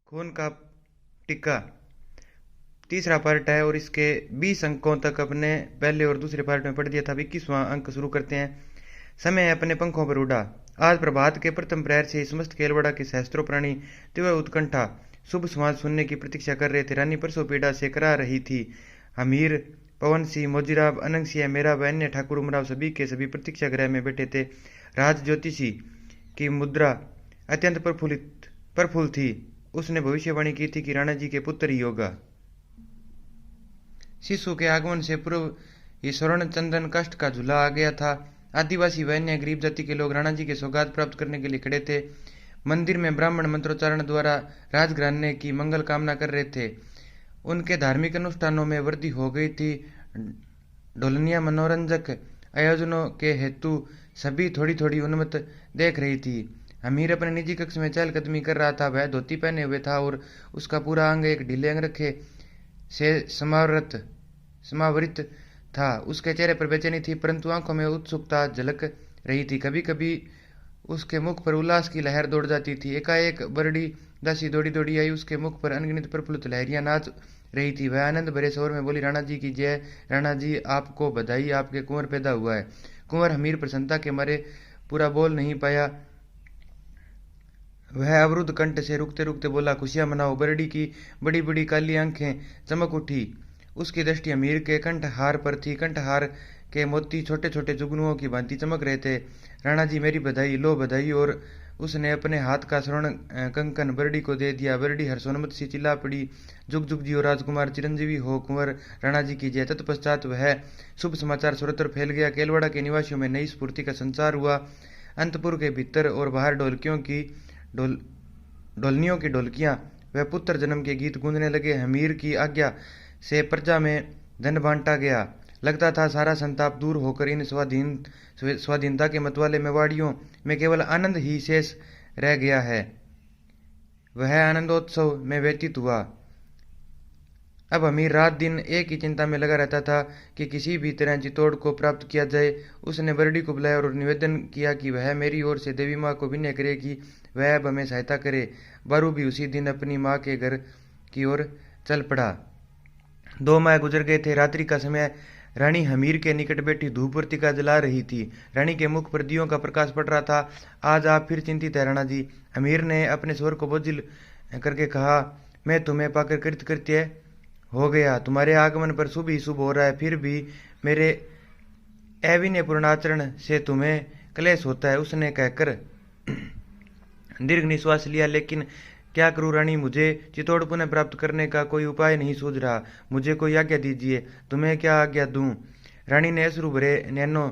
खून का टिक्का तीसरा पार्ट है और इसके 20 अंकों तक अपने पहले और दूसरे पार्ट में पढ़ दिया था। 21वां अंक शुरू करते हैं। समय अपने पंखों पर उड़ा। आज प्रभात के प्रथम प्रहर से समस्त केलवड़ा के सहस्त्रों प्राणी तीव्र उत्कंठा शुभ समाज सुनने की प्रतीक्षा कर रहे थे। रानी परसों पीड़ा से करा रही थी। हमीर, पवन सिंह, मोजीराव, अनंग सिंह, मेरा व अन्य ठाकुर उमराव सभी के सभी प्रतीक्षा गृह में बैठे थे। राज ज्योतिषी की मुद्रा अत्यंत प्रफुल्ल थी। उसने भविष्यवाणी की थी कि राणा जी के पुत्र ही होगा। शिशु के आगमन से पूर्व ही स्वर्ण चंदन काष्ठ का झूला आ गया था। आदिवासी व अन्य गरीब जाति के लोग राणा जी के सौगात प्राप्त करने के लिए खड़े थे। मंदिर में ब्राह्मण मंत्रोच्चारण द्वारा राजघराने की मंगल कामना कर रहे थे। उनके धार्मिक अनुष्ठानों में वृद्धि हो गई थी। ढोलनिया मनोरंजक आयोजनों के हेतु सभी थोड़ी थोड़ी उन्मत्त देख रही थी। हमीर अपने निजी कक्ष में चहलकदमी कर रहा था। वह धोती पहने हुए था और उसका पूरा अंग एक ढीले अंगरखे से समावृत था। उसके चेहरे पर बेचैनी थी, परंतु आंखों में उत्सुकता झलक रही थी। कभी कभी उसके मुख पर उल्लास की लहर दौड़ जाती थी। एकाएक बरड़ी दासी दौड़ी दौड़ी आई। उसके मुख पर अनगिनत प्रफुल्लित लहरियां नाच रही थी। वह आनंद भरे स्वर में बोली, राणा जी की जय। राणा जी, आपको बधाई, आपके कुंवर पैदा हुआ है। कुंवर हमीर प्रसन्नता के मारे पूरा बोल नहीं पाया। वह अवरुद्ध कंठ से रुकते रुकते बोला, खुशियां मनाओ। बरड़ी की बड़ी बड़ी काली आंखें चमक उठी। उसकी दृष्टि अमीर के कंठहार पर थी। कंठहार के मोती छोटे छोटे जुगनुओं की भांति चमक रहे थे। राणा जी, मेरी बधाई, लो बधाई। और उसने अपने हाथ का स्वर्ण कंकन बरड़ी को दे दिया। बरड़ी हर्षोन्मत्त सी चिल्ला पड़ी, जुग जुग जियो राजकुमार, चिरंजीवी हो कुंवर राणा जी की जय। तत्पश्चात वह शुभ समाचार सर्वत्र फैल गया। केलवाड़ा के निवासियों में नई स्फूर्ति का संचार हुआ। अंतपुर के भीतर और बाहर ढोलनियों की ढोलकियां व पुत्र जन्म के गीत गूंजने लगे। हमीर की आज्ञा से प्रजा में धन बांटा गया। लगता था सारा संताप दूर होकर इन स्वाधीनता के मतवाले मेवाड़ियों में केवल आनंद ही शेष रह गया है। वह आनंदोत्सव में व्यतीत हुआ। अब अमीर रात दिन एक ही चिंता में लगा रहता था कि किसी भी तरह चित्तौड़ को प्राप्त किया जाए। उसने बरड़ी को बुलाया और निवेदन किया कि वह मेरी ओर से देवी माँ को विनय करे कि वह अब हमें सहायता करे। बारू भी उसी दिन अपनी माँ के घर की ओर चल पड़ा। 2 माह गुजर गए थे। रात्रि का समय। रानी हमीर के निकट बैठी धूपवर्तिका जला रही थी। रानी के मुख पर दियों का प्रकाश पड़ रहा था। आज आप फिर चिंतित है राणा जी, हमीर ने अपने स्वर को बोझिल करके कहा। मैं तुम्हें पाकर कृतकृत्य हो गया। तुम्हारे आगमन पर शुभ ही शुभ हो रहा है, फिर भी मेरे अविनयपूर्ण आचरण से तुम्हें क्लेश होता है। उसने कहकर दीर्घ निश्वास लिया। लेकिन क्या करूं रानी, मुझे चित्तौड़ पुनः प्राप्त करने का कोई उपाय नहीं सूझ रहा। मुझे कोई आज्ञा दीजिए। तुम्हें क्या आज्ञा दूं? रानी ने अश्रु भरे नैनों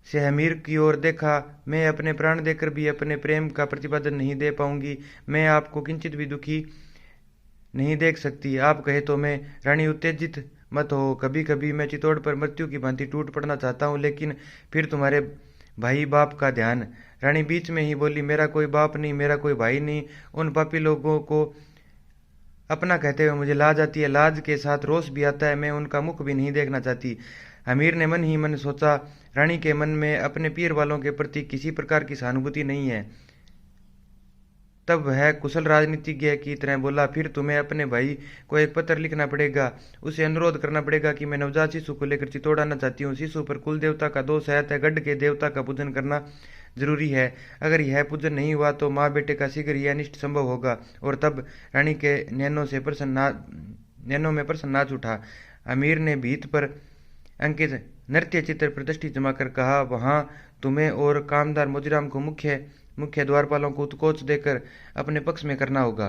से हमीर की ओर देखा। मैं अपने प्राण देकर भी अपने प्रेम का प्रतिपादन नहीं दे पाऊंगी। मैं आपको किंचित भी दुखी नहीं देख सकती। आप कहे तो मैं। रानी, उत्तेजित मत हो। कभी कभी मैं चित्तौड़ पर मृत्यु की भांति टूट पड़ना चाहता हूँ, लेकिन फिर तुम्हारे भाई बाप का ध्यान। रानी बीच में ही बोली, मेरा कोई बाप नहीं, मेरा कोई भाई नहीं। उन पापी लोगों को अपना कहते हुए मुझे लाज आती है। लाज के साथ रोष भी आता है। मैं उनका मुख भी नहीं देखना चाहती। हमीर ने मन ही मन सोचा। रानी के मन में अपने पीर वालों के प्रति किसी प्रकार की सहानुभूति नहीं है। तब वह कुशल राजनीतिज्ञ की तरह बोला, फिर तुम्हें अपने भाई को एक पत्र लिखना पड़ेगा। उसे अनुरोध करना पड़ेगा कि मैं नवजात शिशु को लेकर चित्तौड़ आना चाहती हूँ। शिशु पर कुल देवता का दोष है, अतः गढ़ के देवता का पूजन करना जरूरी है। अगर यह पूजन नहीं हुआ तो माँ बेटे का शीघ्र ही अनिष्ट संभव होगा। और तब रानी के नैनों में प्रसन्न नाच उठा। अमीर ने भीत पर अंकित नृत्य चित्र पर दृष्टि जमाकर कहा, वहां तुम्हें और कामदार मोजीराम को मुख्य द्वारपालों को उत्कोच देकर अपने पक्ष में करना होगा।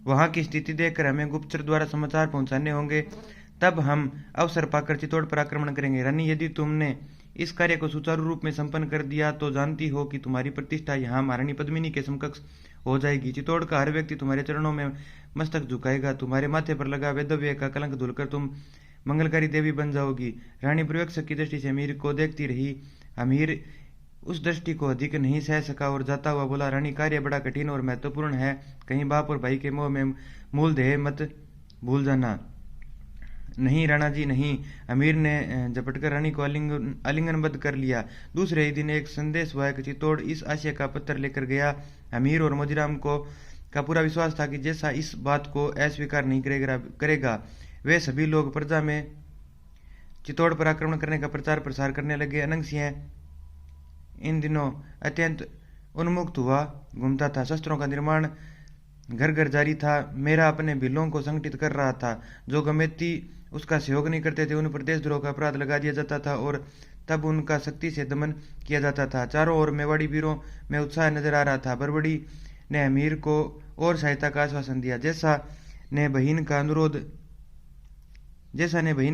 वहां की स्थिति देखकर हमें गुप्तचर द्वारा समाचार पहुंचाने होंगे। तब हम अवसर पाकर चित्तौड़ पर आक्रमण करेंगे। रानी, यदि तुमने इस कार्य को सुचारू रूप में संपन्न कर दिया तो जानती हो कि तुम्हारी प्रतिष्ठा यहाँ महारानी पद्मिनी के समकक्ष हो जाएगी। चित्तौड़ का हर व्यक्ति तुम्हारे चरणों में मस्तक झुकाएगा। तुम्हारे माथे पर लगा वैधव्य का कलंक धुलकर तुम मंगलकारी देवी बन जाओगी। रानी पर्यवेक्षक की दृष्टि से अमीर को देखती रही। अमीर उस दृष्टि को अधिक नहीं सह सका और जाता हुआ बोला, रानी, कार्य बड़ा कठिन और महत्वपूर्ण है। कहीं बाप और भाई के मोह में मूल ध्येय मत भूल जाना। नहीं राणा जी नहीं। अमीर ने झपटकर रानी को आलिंगनबद्ध कर लिया। दूसरे ही दिन एक संदेशवाहक चित्तौड़ इस आशय का पत्र लेकर गया। अमीर और मोजीराम को का पूरा विश्वास था कि जैसा इस बात को अस्वीकार नहीं करेगा। वे सभी लोग प्रजा में चित्तौड़ पर आक्रमण करने का प्रचार प्रसार करने लगे। अनंग सिंह इन दिनों अत्यंत उन्मुक्त हुआ घूमता था। शस्त्रों का निर्माण घर घर जारी था। मेरा अपने भीलों को संगठित कर रहा था। जो गमेती उसका सहयोग नहीं करते थे उन पर देशद्रोह का अपराध लगा दिया जाता था और तब उनका सख्ती से दमन किया जाता था। चारों ओर मेवाड़ी वीरों में उत्साह नजर आ रहा था। बरबड़ी ने अमीर को और सहायता का आश्वासन दिया। जैसा ने बहन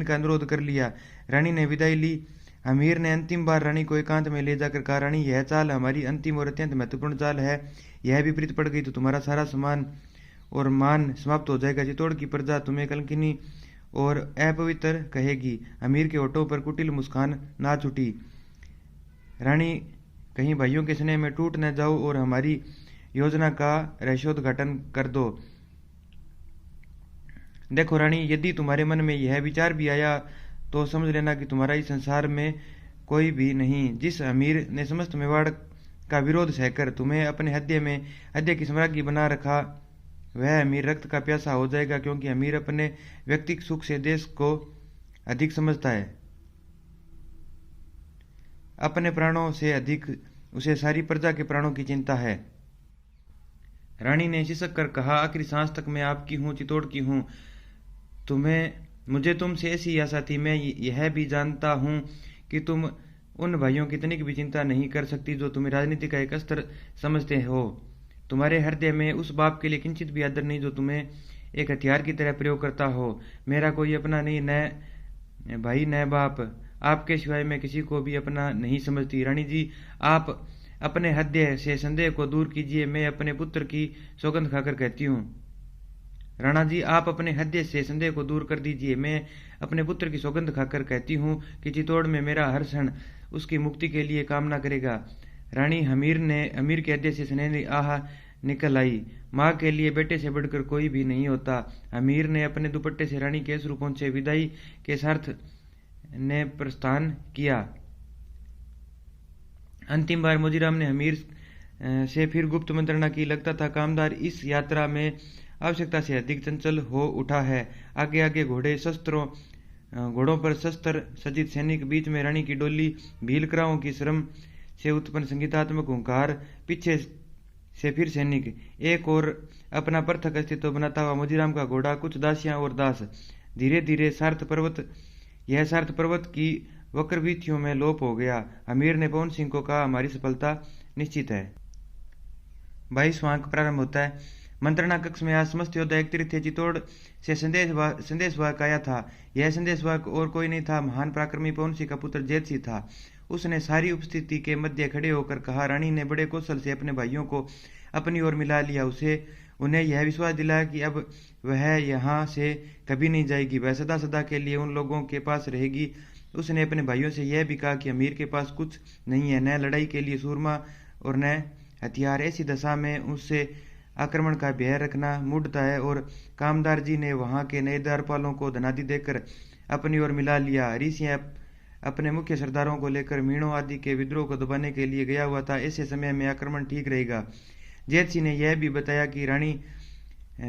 का अनुरोध कर लिया। रानी ने विदाई ली। अमीर ने अंतिम बार रानी को एकांत में ले जाकर कहा, रानी यह चाल हमारी अंतिम और अत्यंत महत्वपूर्ण चाल है। यह विपरीत पड़ गई तो तुम्हारा सारा सम्मान और मान समाप्त हो जाएगा। चित्तौड़ की प्रजा तुम्हें कलंकिनी और अपवित्र कहेगी। अमीर के होठों पर कुटिल मुस्कान नाच उठी। रानी कहीं भाइयों के स्नेह में टूट न जाओ और हमारी योजना का रहस्योद्घाटन कर दो। देखो रानी, यदि तुम्हारे मन में यह विचार भी आया तो समझ लेना कि तुम्हारा इस संसार में कोई भी नहीं। जिस अमीर ने समस्त मेवाड़ का विरोध सहकर तुम्हें अपने हृदय की सम्राज्ञी बना रखा, वह अमीर रक्त का प्यासा हो जाएगा, क्योंकि अमीर अपने व्यक्तिगत सुख से देश को अधिक समझता है। अपने प्राणों से अधिक उसे सारी प्रजा के प्राणों की चिंता है। रानी ने सिसक कर कहा, आखिरी सांस तक मैं आपकी हूँ, चित्तौड़ की हूँ। मुझे तुमसे ऐसी आशा थी। मैं यह भी जानता हूँ कि तुम उन भाइयों की तनिक भी चिंता नहीं कर सकती जो तुम्हें राजनीति का एक अस्त्र समझते हो। तुम्हारे हृदय में उस बाप के लिए किंचित भी आदर नहीं जो तुम्हें एक हथियार की तरह प्रयोग करता हो। मेरा कोई अपना नहीं, न भाई न बाप। आपके सिवाय मैं किसी को भी अपना नहीं समझती। रानी जी, आप अपने हृदय से संदेह को दूर कीजिए। मैं अपने पुत्र की सौगंध खाकर कहती हूँ। राणा जी, आप अपने हृदय से संदेह को दूर कर दीजिए। मैं अपने पुत्र की सौगंध खाकर कहती हूँ कि चित्तौड़ में मेरा हर क्षण उसकी मुक्ति के लिए कामना करेगा। रानी अमीर के हृदय से स्नेह आह निकल आई। माँ के लिए बेटे से बढ़कर कोई भी नहीं होता। अमीर ने अपने दुपट्टे से रानी के अश्रु पहुंचे। विदाई के साथ ने प्रस्थान किया। अंतिम बार मोजीराम ने अमीर से फिर गुप्त मंत्रणा की। लगता था कामदार इस यात्रा में आवश्यकता से अधिक चंचल हो उठा है। आगे आगे घोड़ों पर शस्त्र सज्जित सैनिक, बीच में रानी की डोली, भीलकराओं की श्रम से उत्पन्न संगीतात्मक हुंकार, पीछे से फिर सैनिक। एक और अपना पृथक अस्तित्व बनाता हुआ मोजीराम का घोड़ा, कुछ दासियां और दास। धीरे धीरे सार्थ पर्वत की वक्रवीथियों में लोप हो गया। अमीर ने पवन सिंह को कहा, हमारी सफलता निश्चित है। 22वां अंक प्रारंभ होता है। मंत्रणा कक्ष में आज समस्त योद्धा एकत्रित थे। चित्तौड़ से संदेशवाहक आया था। यह संदेशवाहक और कोई नहीं था, महान पराक्रमी पवन सिंह का पुत्र जैत सिंह था। उसने सारी उपस्थिति के मध्य खड़े होकर कहा, रानी ने बड़े कौशल से अपने भाइयों को अपनी ओर मिला लिया। उन्हें यह विश्वास दिलाया कि अब वह यहाँ से कभी नहीं जाएगी, वह सदा सदा के लिए उन लोगों के पास रहेगी। उसने अपने भाइयों से यह भी कहा कि अमीर के पास कुछ नहीं है, न लड़ाई के लिए सूरमा और न हथियार। ऐसी दशा में उससे आक्रमण का भय रखना मूढ़ता है। और कामदार जी ने वहां के नए द्वारपालों को धनादि देकर अपनी ओर मिला लिया। हरि सिंह अपने मुख्य सरदारों को लेकर मीणों आदि के विद्रोह को दबाने के लिए गया हुआ था। ऐसे समय में आक्रमण ठीक रहेगा। जैत सिंह ने यह भी बताया कि रानी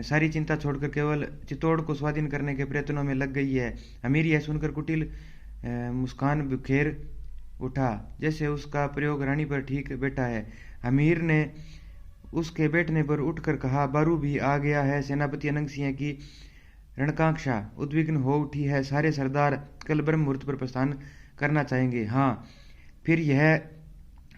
सारी चिंता छोड़कर केवल चित्तौड़ को स्वाधीन करने के प्रयत्नों में लग गई है। अमीर यह सुनकर कुटिल मुस्कान बिखेर उठा, जैसे उसका प्रयोग रानी पर ठीक बैठा है। अमीर ने उसके बैठने पर उठकर कहा, बारू भी आ गया है। सेनापति अनंग सिंह की रणकांक्षा उद्विग्न हो उठी है। सारे सरदार कल ब्रह्म मुहूर्त पर प्रस्थान करना चाहेंगे। हाँ, फिर यह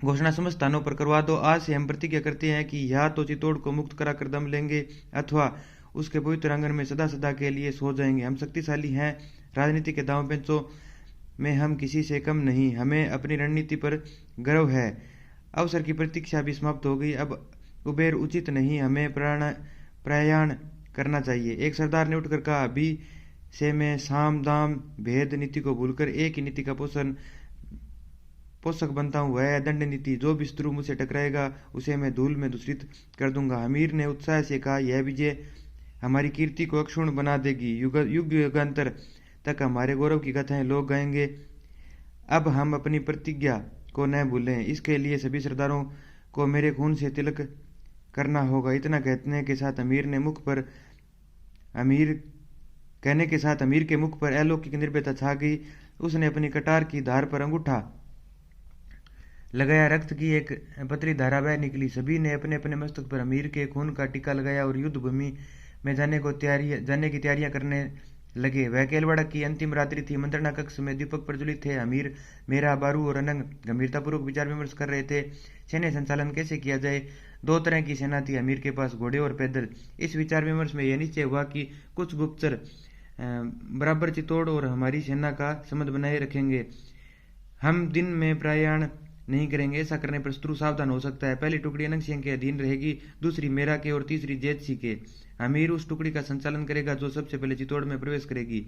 घोषणा समस्त स्थानों पर करवा दो। आज से हम प्रतिज्ञा करते हैं कि या तो चित्तौड़ को मुक्त कराकर दम लेंगे अथवा उसके पवित्र आंगन में सदा सदा के लिए सो जाएंगे। हम शक्तिशाली हैं, राजनीति के दांव पेचों में हम किसी से कम नहीं। हमें अपनी रणनीति पर गर्व है। अवसर की प्रतीक्षा भी समाप्त हो गई। अब कुबेर उचित नहीं, हमें प्रयाण करना चाहिए। एक सरदार ने उठकर कहा, अभी से मैं साम दाम भेद नीति को भूलकर एक ही नीति का पोषक बनता हूँ, वह दंड नीति। जो भी शत्रु मुझसे टकराएगा उसे मैं धूल में दूषित कर दूंगा। अमीर ने उत्साह से कहा, यह विजय हमारी कीर्ति को अक्षुण्ण बना देगी। युग युगांतर तक हमारे गौरव की कथाएं लोग गाएंगे। अब हम अपनी प्रतिज्ञा को न भूलें, इसके लिए सभी सरदारों को मेरे खून से तिलक करना होगा। इतना कहने के साथ अमीर के मुख पर अलौकिक निर्भयता छा गई। उसने अपनी कटार की धार पर अंगूठा लगाया, रक्त की एक पतली धारा बह निकली। सभी ने अपने अपने मस्तक पर अमीर के खून का टीका लगाया और युद्ध भूमि में जाने की तैयारियां करने लगे। वह केलवाड़ा की अंतिम रात्रि थी। मंत्रणा कक्ष में दीपक प्रज्वलित थे। अमीर, मेरा, बारू और अनंग गंभीरतापूर्वक विचार विमर्श कर रहे थे। सैन्य संचालन कैसे किया जाए। दो तरह की सेना थी अमीर के पास, घोड़े और पैदल। इस विचार विमर्श में यह निश्चय हुआ कि कुछ गुप्तचर बराबर चित्तौड़ और हमारी सेना का संबंध बनाए रखेंगे। हम दिन में प्रयाण नहीं करेंगे, ऐसा करने पर शत्रु सावधान हो सकता है। पहली टुकड़ी अनंग सिंह के अधीन रहेगी, दूसरी मेरा के और तीसरी जैत सिंह के। अमीर उस टुकड़ी का संचालन करेगा जो सबसे पहले चित्तौड़ में प्रवेश करेगी।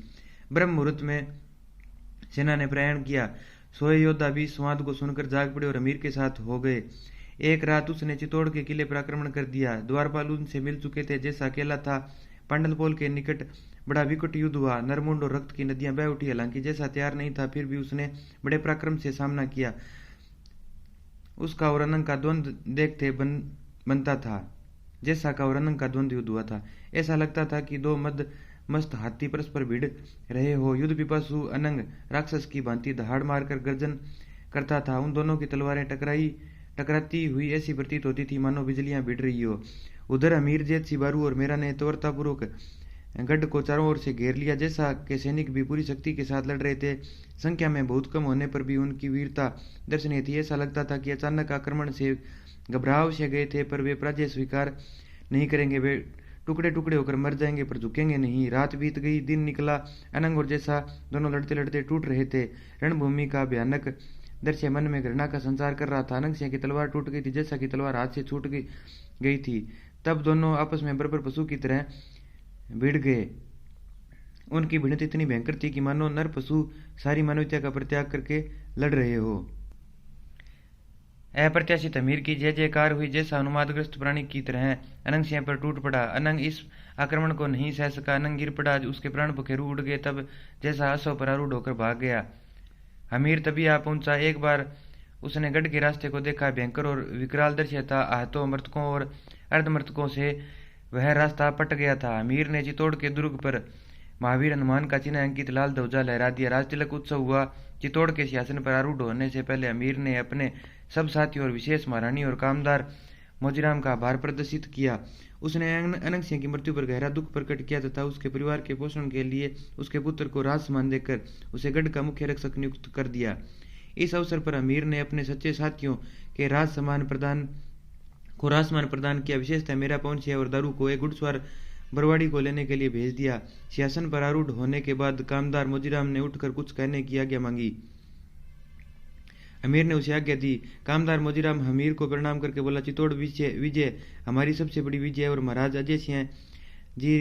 ब्रह्म मुहूर्त में सेना ने प्रयाण किया। सोए योद्धा भी स्वाद को सुनकर जाग पड़े और अमीर के साथ हो गए। एक रात उसने चित्तौड़ के किले पर आक्रमण कर दिया। द्वारपाल उनसे मिल चुके थे। जैसा अकेला था, पांडलपोल के निकट बड़ा विकट युद्ध हुआ। नरमुंड और रक्त की नदियां बह उठी। हालांकि जैसा तैयार नहीं था, फिर भी उसने बड़े पराक्रम से सामना किया। उसका और अनंग का द्वंद्व देखते बनता था। जैसा का और अनंग का द्वंद्व युद्ध हुआ था, ऐसा लगता था कि दो मस्त हाथी परस्पर भिड़ रहे हो। युद्ध पिपासु अनंग राक्षस की भांति दहाड़ मारकर गर्जन करता था। उन दोनों की तलवारें टकराती हुई ऐसी प्रतीत होती थी मानो बिजलियां भिड़ रही हो। उधर अमीर, जैत सिंह, बारू और मेरा ने त्वरतापूर्वक गढ़ को चारों ओर से घेर लिया। जैसा के सैनिक भी पूरी शक्ति के साथ लड़ रहे थे। संख्या में बहुत कम होने पर भी उनकी वीरता दर्शनीय थी। ऐसा लगता था कि अचानक आक्रमण से घबराव से गए थे, पर वे पराजय स्वीकार नहीं करेंगे। वे टुकड़े टुकड़े होकर मर जाएंगे पर झुकेंगे नहीं। रात बीत गई, दिन निकला। अनंग और जैसा दोनों लड़ते लड़ते टूट रहे थे। रणभूमि का भयानक दृश्य मन में घृणा का संचार कर रहा था। अनंग सिंह की तलवार टूट गई थी, जैसा की तलवार हाथ से छूट गई थी। तब दोनों आपस में बराबर पशु की तरह भिड़ गए। उनकी भिड़ंत इतनी भयंकर थी कि मानो नर पशु सारी मानवता का परित्याग करके लड़ रहे हो। अप्रत्याशित अमीर की जय जयकार हुई। जैसा उन्मादग्रस्त प्राणी की तरह अनंग सिंह पर टूट पड़ा। अनंग इस आक्रमण को नहीं सह सका। अनंग गिर पड़ा, उसके प्राण पखेरु उड़ गए। तब जैसा अश्व पर आरूढ़ होकर भाग गया। अमीर तभी आ पहुंचा। एक बार उसने गढ़ के रास्ते को देखा। भयंकर और विकराल दृश्य था। आहतों, मृतकों और अर्धमृतकों से वह रास्ता पट गया था। अमीर ने चित्तौड़ के दुर्ग पर महावीर हनुमान का चिन्ह अंकित लाल ध्वजा लहरा दिया। राजतिलक उत्सव हुआ। चित्तौड़ के सिंहासन पर आरूढ़ होने से पहले अमीर ने अपने सब साथियों और विशेष महारानी और कामदार मोजीराम का आभार प्रदर्शित किया। उसने अनंग सिंह की मृत्यु पर गहरा दुख प्रकट किया तथा उसके परिवार के पोषण के लिए उसके पुत्र को राज सम्मान देकर उसे गढ़ का मुख्य रक्षक नियुक्त कर दिया। इस अवसर पर अमीर ने अपने सच्चे साथियों के राज सम्मान प्रदान किया। विशेषतः मेरा पहुंचे और दारू को एक घुड़सवार बरवाड़ी को लेने के लिए भेज दिया। सिंहासन पर आरूढ़ होने के बाद कामदार मोजीराम ने उठकर कुछ कहने की आज्ञा मांगी। अमीर ने उसे आज्ञा दी। कामदार मोजीराम अमीर को प्रणाम करके बोला, चित्तौड़ विजय हमारी सबसे बड़ी विजय और महाराज अजय सिंह जी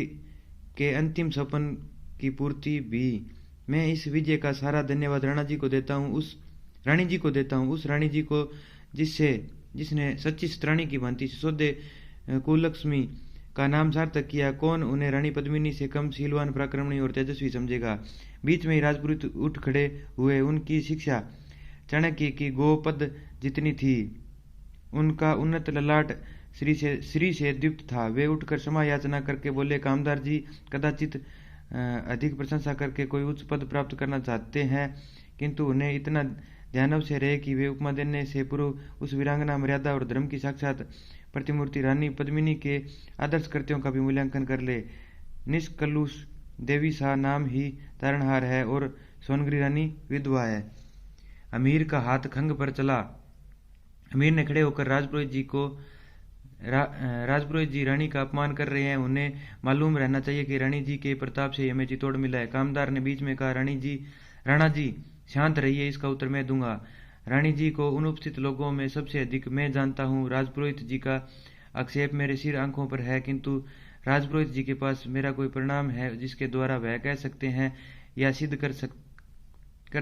के अंतिम सपन की पूर्ति भी। मैं इस विजय का सारा धन्यवाद राणा जी को देता हूँ, उस रानी जी को जिसने सच्ची रानी की भांति सिसोदे कुललक्ष्मी का नाम सार्थक किया। कौन उन्हें रानी पद्मिनी से कम शीलवान, पराक्रमणी और तेजस्वी समझेगा। बीच में ही राजपुरोहित उठ खड़े हुए। उनकी शिक्षा चाणक्य की गोपद जितनी थी। उनका उन्नत ललाट श्री से दीप्त था। वे उठकर क्षमा याचना करके बोले, कामदार जी कदाचित अधिक प्रशंसा करके कोई उच्च पद प्राप्त करना चाहते हैं, किंतु उन्हें इतना ध्यान से रहे कि वे उपमा देने से पूर्व उस वीरांगना, मर्यादा और धर्म की साक्षात प्रतिमूर्ति रानी पद्मिनी के आदर्श कृत्यों का भी मूल्यांकन कर ले। निष्कलुष देवी सा नाम ही तारणहार है और सोनगिरी रानी विधवा है। अमीर का हाथ खंग पर चला। अमीर ने खड़े होकर राजपुरोहित जी रानी का अपमान कर रहे हैं। उन्हें मालूम रहना चाहिए कि रानी जी के प्रताप से हमें चित्तौड़ मिला है। कामदार ने बीच में कहा, राणा जी शांत रहिए, इसका उत्तर मैं दूंगा। रानी जी को उन उपस्थित लोगों में सबसे अधिक मैं जानता हूँ। राजपुरोहित जी का आक्षेप मेरे सिर आंखों पर है, किंतु राजपुरोहित जी के पास मेरा कोई परिणाम है जिसके द्वारा वह कह सकते हैं या सिद्ध कर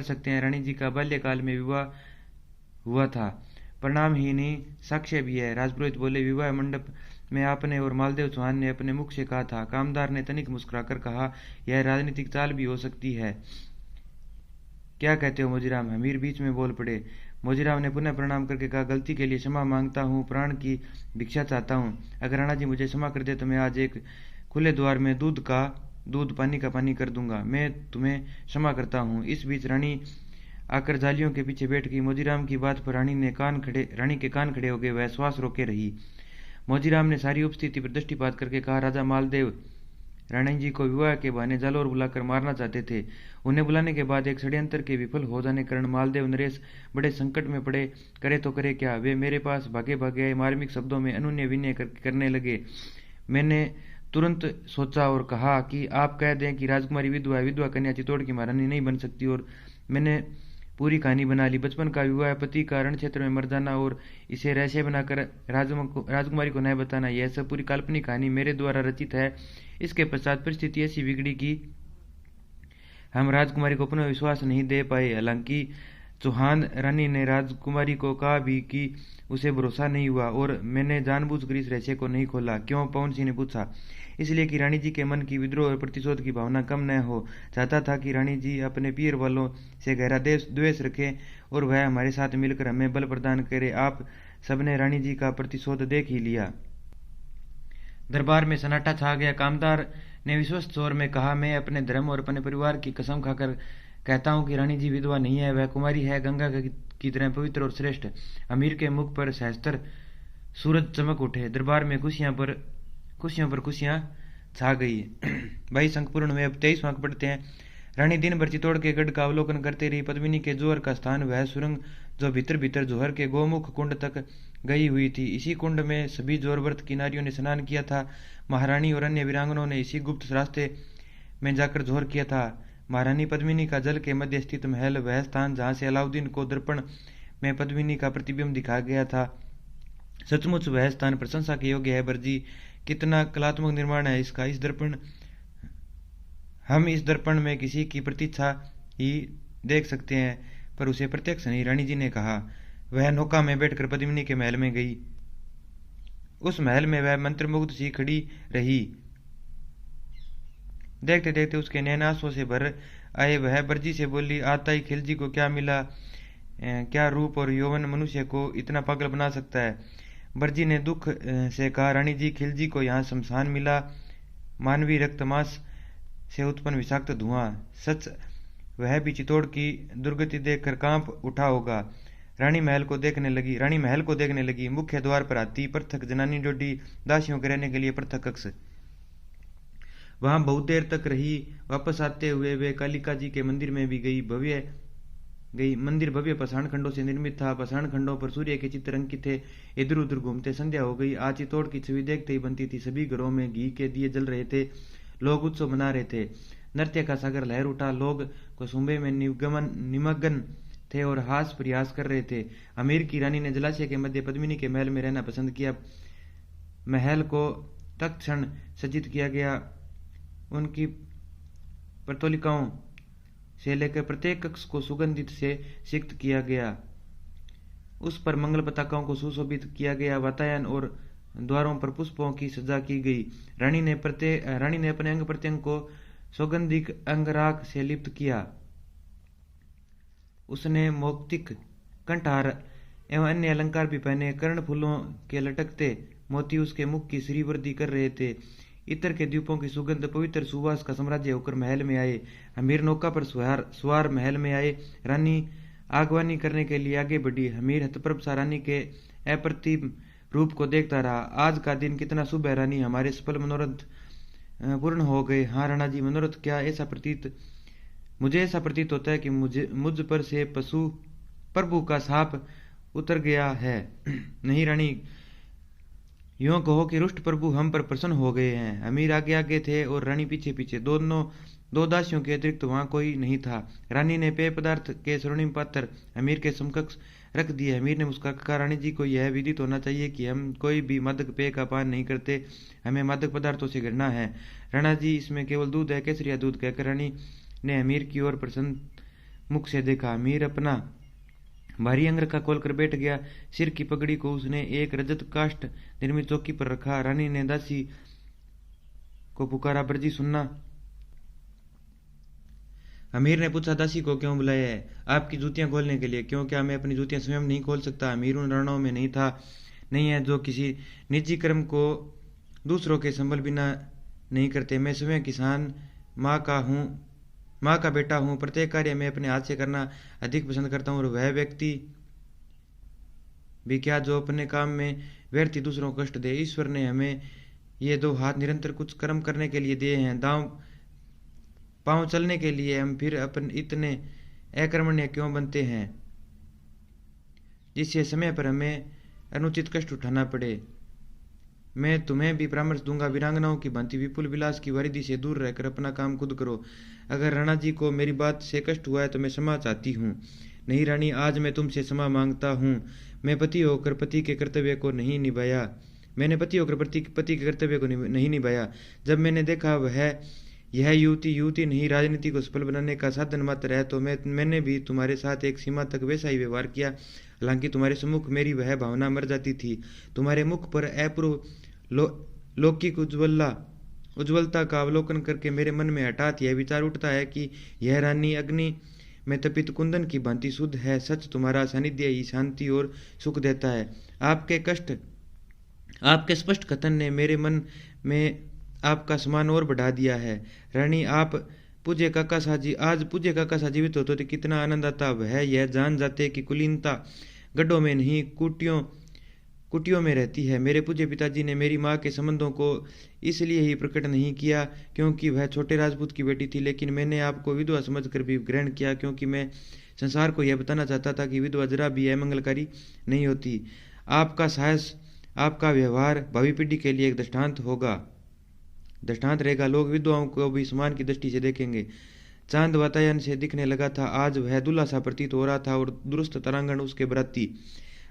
सकते हैं। रानी जी का बाल्यकाल में विवाह हुआ था। प्रणाम ही नहीं, साक्ष्य भी है। राजपुरोहित बोले, विवाह मंडप में आपने और मालदेव चौहान ने अपने मुख से कहा था। कामदार ने तनिक मुस्कुराकर कहा, यह राजनीतिक चाल भी हो सकती है। क्या कहते हो मोजीराम? हमीर बीच में बोल पड़े। मोजीराम ने पुनः प्रणाम करके कहा, गलती के लिए क्षमा मांगता हूँ, प्राण की भिक्षा चाहता हूँ। अगर राणा जी मुझे क्षमा कर दे तो मैं आज एक खुले द्वार में दूध पानी का पानी कर दूंगा। मैं तुम्हें क्षमा करता हूँ। इस बीच रानी आकर जालियों के पीछे बैठ गई। मोजीराम की बात पर रानी के कान खड़े हो गए। वह श्वास रोके रही। मोजीराम ने सारी उपस्थिति पर दृष्टिपात करके कहा, राजा मालदेव रानी जी को विवाह के बहाने जालोर बुलाकर मारना चाहते थे। उन्हें बुलाने के बाद एक षड्यंत्र के विफल हो जाने के कारण मालदेव नरेश बड़े संकट में पड़े। करे तो करे क्या। वे मेरे पास भागे भागे आए, मार्मिक शब्दों में अनुनय विनय करने लगे। मैंने तुरंत सोचा और कहा कि आप कह दें कि राजकुमारी विधवा कन्या चित्तौड़ की महारानी नहीं बन सकती, और मैंने पूरी कहानी बना ली। बचपन का विवाह, पति का रण क्षेत्र में मर जाना और इसे रहस्य बनाकर राजकुमारी को न्याय बताना, यह सब पूरी काल्पनिक कहानी मेरे द्वारा रचित है। इसके पश्चात परिस्थिति ऐसी बिगड़ी कि हम राजकुमारी को पुनः विश्वास नहीं दे पाए। हालांकि चौहान रानी ने राजकुमारी को कहा भी कि उसे भरोसा नहीं हुआ, और मैंने जानबूझकर इस रहस्य को नहीं खोला। क्यों? पवन सिंह ने पूछा। इसलिए कि रानी जी के मन की विद्रोह और प्रतिशोध की भावना कम न हो। चाहता था कि रानी जी अपने पियर वालों से गहरा द्वेष रखें और वह हमारे साथ मिलकर हमें बल प्रदान करे। आप सबने रानी जी का प्रतिशोध देख ही लिया। दरबार में सन्नाटा छा गया। कामदार ने विश्वस्त स्वर में कहा, मैं अपने धर्म और अपने परिवार की कसम खाकर कहता हूँ कि रानी जी विधवा नहीं है, वह कुमारी है, गंगा की तरह पवित्र और श्रेष्ठ। अमीर के मुख पर सहस्त्र सूरज चमक उठे। दरबार में खुशियों पर खुशियां छा गई। भाई संपूर्ण में अब 23 अंक पढ़ते हैं। रानी दिन भर चित्तौड़ के गढ़ का अवलोकन करते रही। पद्मिनी के जोहर का स्थान वह सुरंग जो भीतर जोहर के गोमुख कुंड तक गई हुई थी। इसी कुंड में सभी जोरव्रत की नारियों ने स्नान किया था। महारानी और अन्य वीरांगनों ने इसी गुप्त रास्ते में जाकर जोहर किया था। महारानी पद्मिनी का जल के मध्य स्थित महल, वह स्थान जहाँ से अलाउद्दीन को दर्पण में पद्मिनी का प्रतिबिंब दिखाया गया था, सचमुच वह स्थान प्रशंसा के योग्य है। बरजी, कितना कलात्मक निर्माण है इसका। हम इस दर्पण में किसी की प्रतीक्षा ही देख सकते हैं, पर उसे प्रत्यक्ष नहीं। रानी जी ने कहा। वह नौका में बैठकर पद्मिनी के महल में गई। उस महल में वह मंत्रमुग्ध सी खड़ी रही। देखते देखते उसके नैन आंसुओं से भर आए। वह बरजी से बोली, आता ही खिलजी को क्या मिला? क्या रूप और यौवन मनुष्य को इतना पागल बना सकता है? बरजी ने दुख से कहा, रानी जी, खिलजी को यहाँ शमशान मिला, मानवीय रक्त मांस से उत्पन्न विषाक्त धुआं। सच वह भी चित्तौड़ की दुर्गति देखकर कांप उठा होगा। रानी महल को देखने लगी। मुख्य द्वार पर आती पृथक जनानी जोड़ी, दासियों के रहने के लिए पृथक कक्ष। वहां बहुत देर तक रही। वापस आते हुए वे कालिका जी के मंदिर में भी गई। मंदिर भव्य पाषाण खंडों से निर्मित था। पाषाण खंडों पर सूर्य के चित्र अंकित थे। इधर उधर घूमते संध्या हो गई। आज चित्तौड़ की छवि देखते ही बनती थी। सभी घरों में घी के दिए जल रहे थे। लोग उत्सव मना रहे थे। नृत्य का सागर लहर उठा। लोग कुसुम्बे में निमग्न थे और हास प्रयास कर रहे थे। अमीर की रानी ने जलाशय के मध्य पद्मिनी के महल में रहना पसंद किया। महल को तत्क्षण सज्जित किया गया। उनकी प्रतोलिकाओं से लेकर प्रत्येक कक्ष को सुगंधित से सिक्त किया गया। उस पर मंगल पताकाओं को सुशोभित किया गया। वातायन और द्वारों पर पुष्पों की सजा की गई। रानी ने अपने अंग प्रत्यंग को सौगंधिक अंगराग से लिप्त किया। उसने मौक्तिक कंठहार एवं अन्य अलंकार भी पहने। कर्ण फूलों के लटकते मोती उसके मुख की श्रीवृद्धि कर रहे थे। इत्र के द्वीपों की सुगंध पवित्र सुवास का साम्राज्य होकर महल में आए। हमीर नौका पर सवार महल में आए। रानी आगवानी करने के लिए आगे बढ़ी। हमीर हतप्रभ सा रानी के अप्रतिम रूप को देखता रहा। आज का दिन कितना शुभ है रानी, हमारे सफल मनोरथ पूर्ण हो गए। हाँ राणा जी, मनोरथ क्या? मुझे ऐसा प्रतीत होता है कि मुझ पर से प्रभु का शाप उतर गया है। नहीं रानी, यूं कहो कि रुष्ट प्रभु हम पर प्रसन्न हो गए हैं। अमीर आगे आगे थे और रानी पीछे पीछे। दो दासियों के अतिरिक्त वहां कोई नहीं था। रानी ने पेय पदार्थ के स्वर्णिम पात्र अमीर के समकक्ष रख दिए। अमीर ने मुस्कुराकर कहा, रानी जी को यह विदित होना चाहिए कि हम कोई भी मादक पेय का पान नहीं करते। हमें मादक पदार्थों से घृणा है। राणा जी, इसमें केवल दूध है, केसरिया दूध, कहकर रानी ने अमीर की ओर प्रसन्न मुख से देखा। अमीर अपना भारी अंग रखा खोलकर बैठ गया। सिर की पगड़ी को उसने एक रजत काष्ठ निर्मित चौकी पर रखा। रानी ने दासी को पुकारा, बरजी सुनना। अमीर ने पूछा, दासी को क्यों बुलाया है? आपकी जूतियां खोलने के लिए। क्यों, क्या मैं अपनी जूतियां स्वयं नहीं खोल सकता? अमीर उन रणों में नहीं है जो किसी निजी कर्म को दूसरों के संबल बिना नहीं करते। मैं स्वयं किसान माँ का बेटा हूँ। प्रत्येक कार्य मैं अपने हाथ से करना अधिक पसंद करता हूँ। और वह व्यक्ति भी क्या जो अपने काम में व्यर्थ ही दूसरों को कष्ट दे। ईश्वर ने हमें ये दो हाथ निरंतर कुछ कर्म करने के लिए दिए हैं, दांव पांव चलने के लिए। हम फिर अपन इतने अकर्मण्य क्यों बनते हैं जिससे समय पर हमें अनुचित कष्ट उठाना पड़े। मैं तुम्हें भी परामर्श दूंगा, वीरांगनाओं की भांति विपुल विलास की वारिधि से दूर रहकर अपना काम खुद करो। अगर राणा जी को मेरी बात से कष्ट हुआ है तो मैं क्षमा चाहती हूँ। नहीं रानी, आज मैं तुमसे क्षमा मांगता हूँ। मैं पति होकर पति के कर्तव्य को नहीं निभाया। मैंने पति होकर पति के कर्तव्य को नहीं निभाया। जब मैंने देखा यह युवती नहीं राजनीति को सफल बनाने का साधन मात्र है, तो मैंने भी तुम्हारे साथ एक सीमा तक वैसा ही व्यवहार किया। हालांकि तुम्हारे सम्मुख मेरी वह भावना मर जाती थी। तुम्हारे मुख पर अपूर्व लौकिक उज्ज्वलता का अवलोकन करके मेरे मन में हठात यह विचार उठता है कि यह रानी अग्नि में तपित कुंदन की भांति शुद्ध है। सच, तुम्हारा सानिध्य ही शांति और सुख देता है। आपके स्पष्ट कथन ने मेरे मन में आपका सम्मान और बढ़ा दिया है। रानी, आप पूज्य काका साहब जीवित होते तो कितना आनंद आता। वह यह जान जाते कि कुलीनता गड्ढों में नहीं कुटियों में रहती है। मेरे पूज्य पिताजी ने मेरी माँ के संबंधों को इसलिए ही प्रकट नहीं किया क्योंकि वह छोटे राजपूत की बेटी थी, लेकिन मैंने आपको विधवा समझकर भी ग्रहण किया, क्योंकि मैं संसार को यह बताना चाहता था कि विधवा जरा भी अमंगलकारी नहीं होती। आपका साहस, आपका व्यवहार भावी पीढ़ी के लिए एक दृष्टांत रहेगा। लोग विधवाओं को भी सम्मान की दृष्टि से देखेंगे। चांद वातायन से दिखने लगा था। आज वह दूल्हा सा प्रतीत हो रहा था और दुरुस्त तरांगण उसके बराती।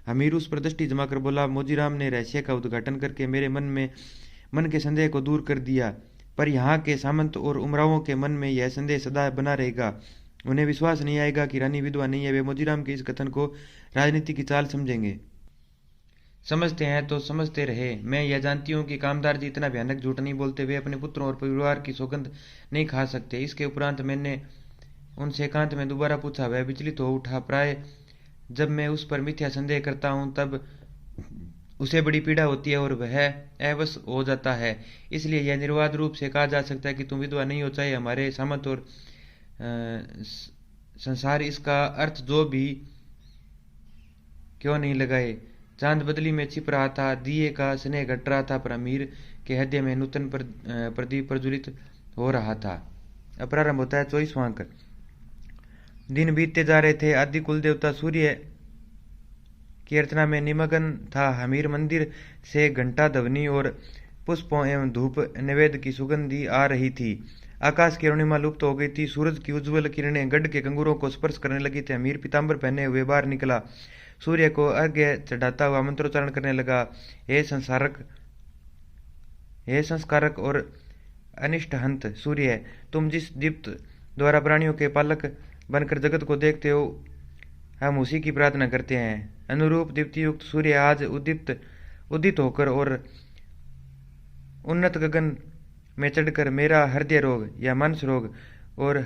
अमीर उस पर दृष्टि जमाकर बोला, मोजीराम ने रहस्य का उद्घाटन करके मेरे मन के संदेह को दूर कर दिया, पर यहाँ के सामंत और उमरावों के मन में यह संदेह सदा बना रहेगा। उन्हें विश्वास नहीं आएगा कि रानी विधवा नहीं है। वे मोजीराम के इस कथन को राजनीति की चाल समझेंगे। समझते हैं तो समझते रहे। मैं यह जानती हूँ कि कामदार जी इतना भयानक झूठ नहीं बोलते। वे अपने पुत्रों और परिवार की सौगंध नहीं खा सकते। इसके उपरांत मैंने उनसे एकांत में दोबारा पूछा। वह विचलित हो उठा। प्राय जब मैं उस पर मिथ्या संदेह करता हूँ तब उसे बड़ी पीड़ा होती है और वह अवश हो जाता है। इसलिए यह निर्वाध रूप से कहा जा सकता है कि तुम विधवा नहीं हो, चाहे हमारे सामंत और संसार इसका अर्थ जो भी क्यों नहीं लगाए। चांद बदली में छिप रहा था, दिए का स्नेह घट रहा था, पर अमीर के हृदय में नूतन प्रदीप प्रज्वलित हो रहा था। अब प्रारंभ होता है 24वां अंक। दिन बीतते जा रहे थे। आदि कुल देवता सूर्य की अर्चना में निमग्न था। अमीर मंदिर से घंटा ध्वनि और पुष्पों एवं धूप नैवेद्य की सुगंधी आ रही थी। आकाश की अरुणिमा लुप्त हो गई थी। सूरज की उज्ज्वल किरणें गढ़ के कंगूरों को स्पर्श करने लगी थी। अमीर पीताम्बर पहने हुए बाहर निकला। सूर्य को अर्घ्य चढ़ाता हुआ मंत्रोच्चारण करने लगा। हे संस्कारक और अनिष्ट हंत सूर्य, तुम जिस दीप्त द्वारा प्राणियों के पालक बनकर जगत को देखते हो, हम उसी की प्रार्थना करते हैं। अनुरूप दीप्ति युक्त सूर्य आज उदित होकर और उन्नत गगन में चढ़कर मेरा हृदय रोग या मानस रोग और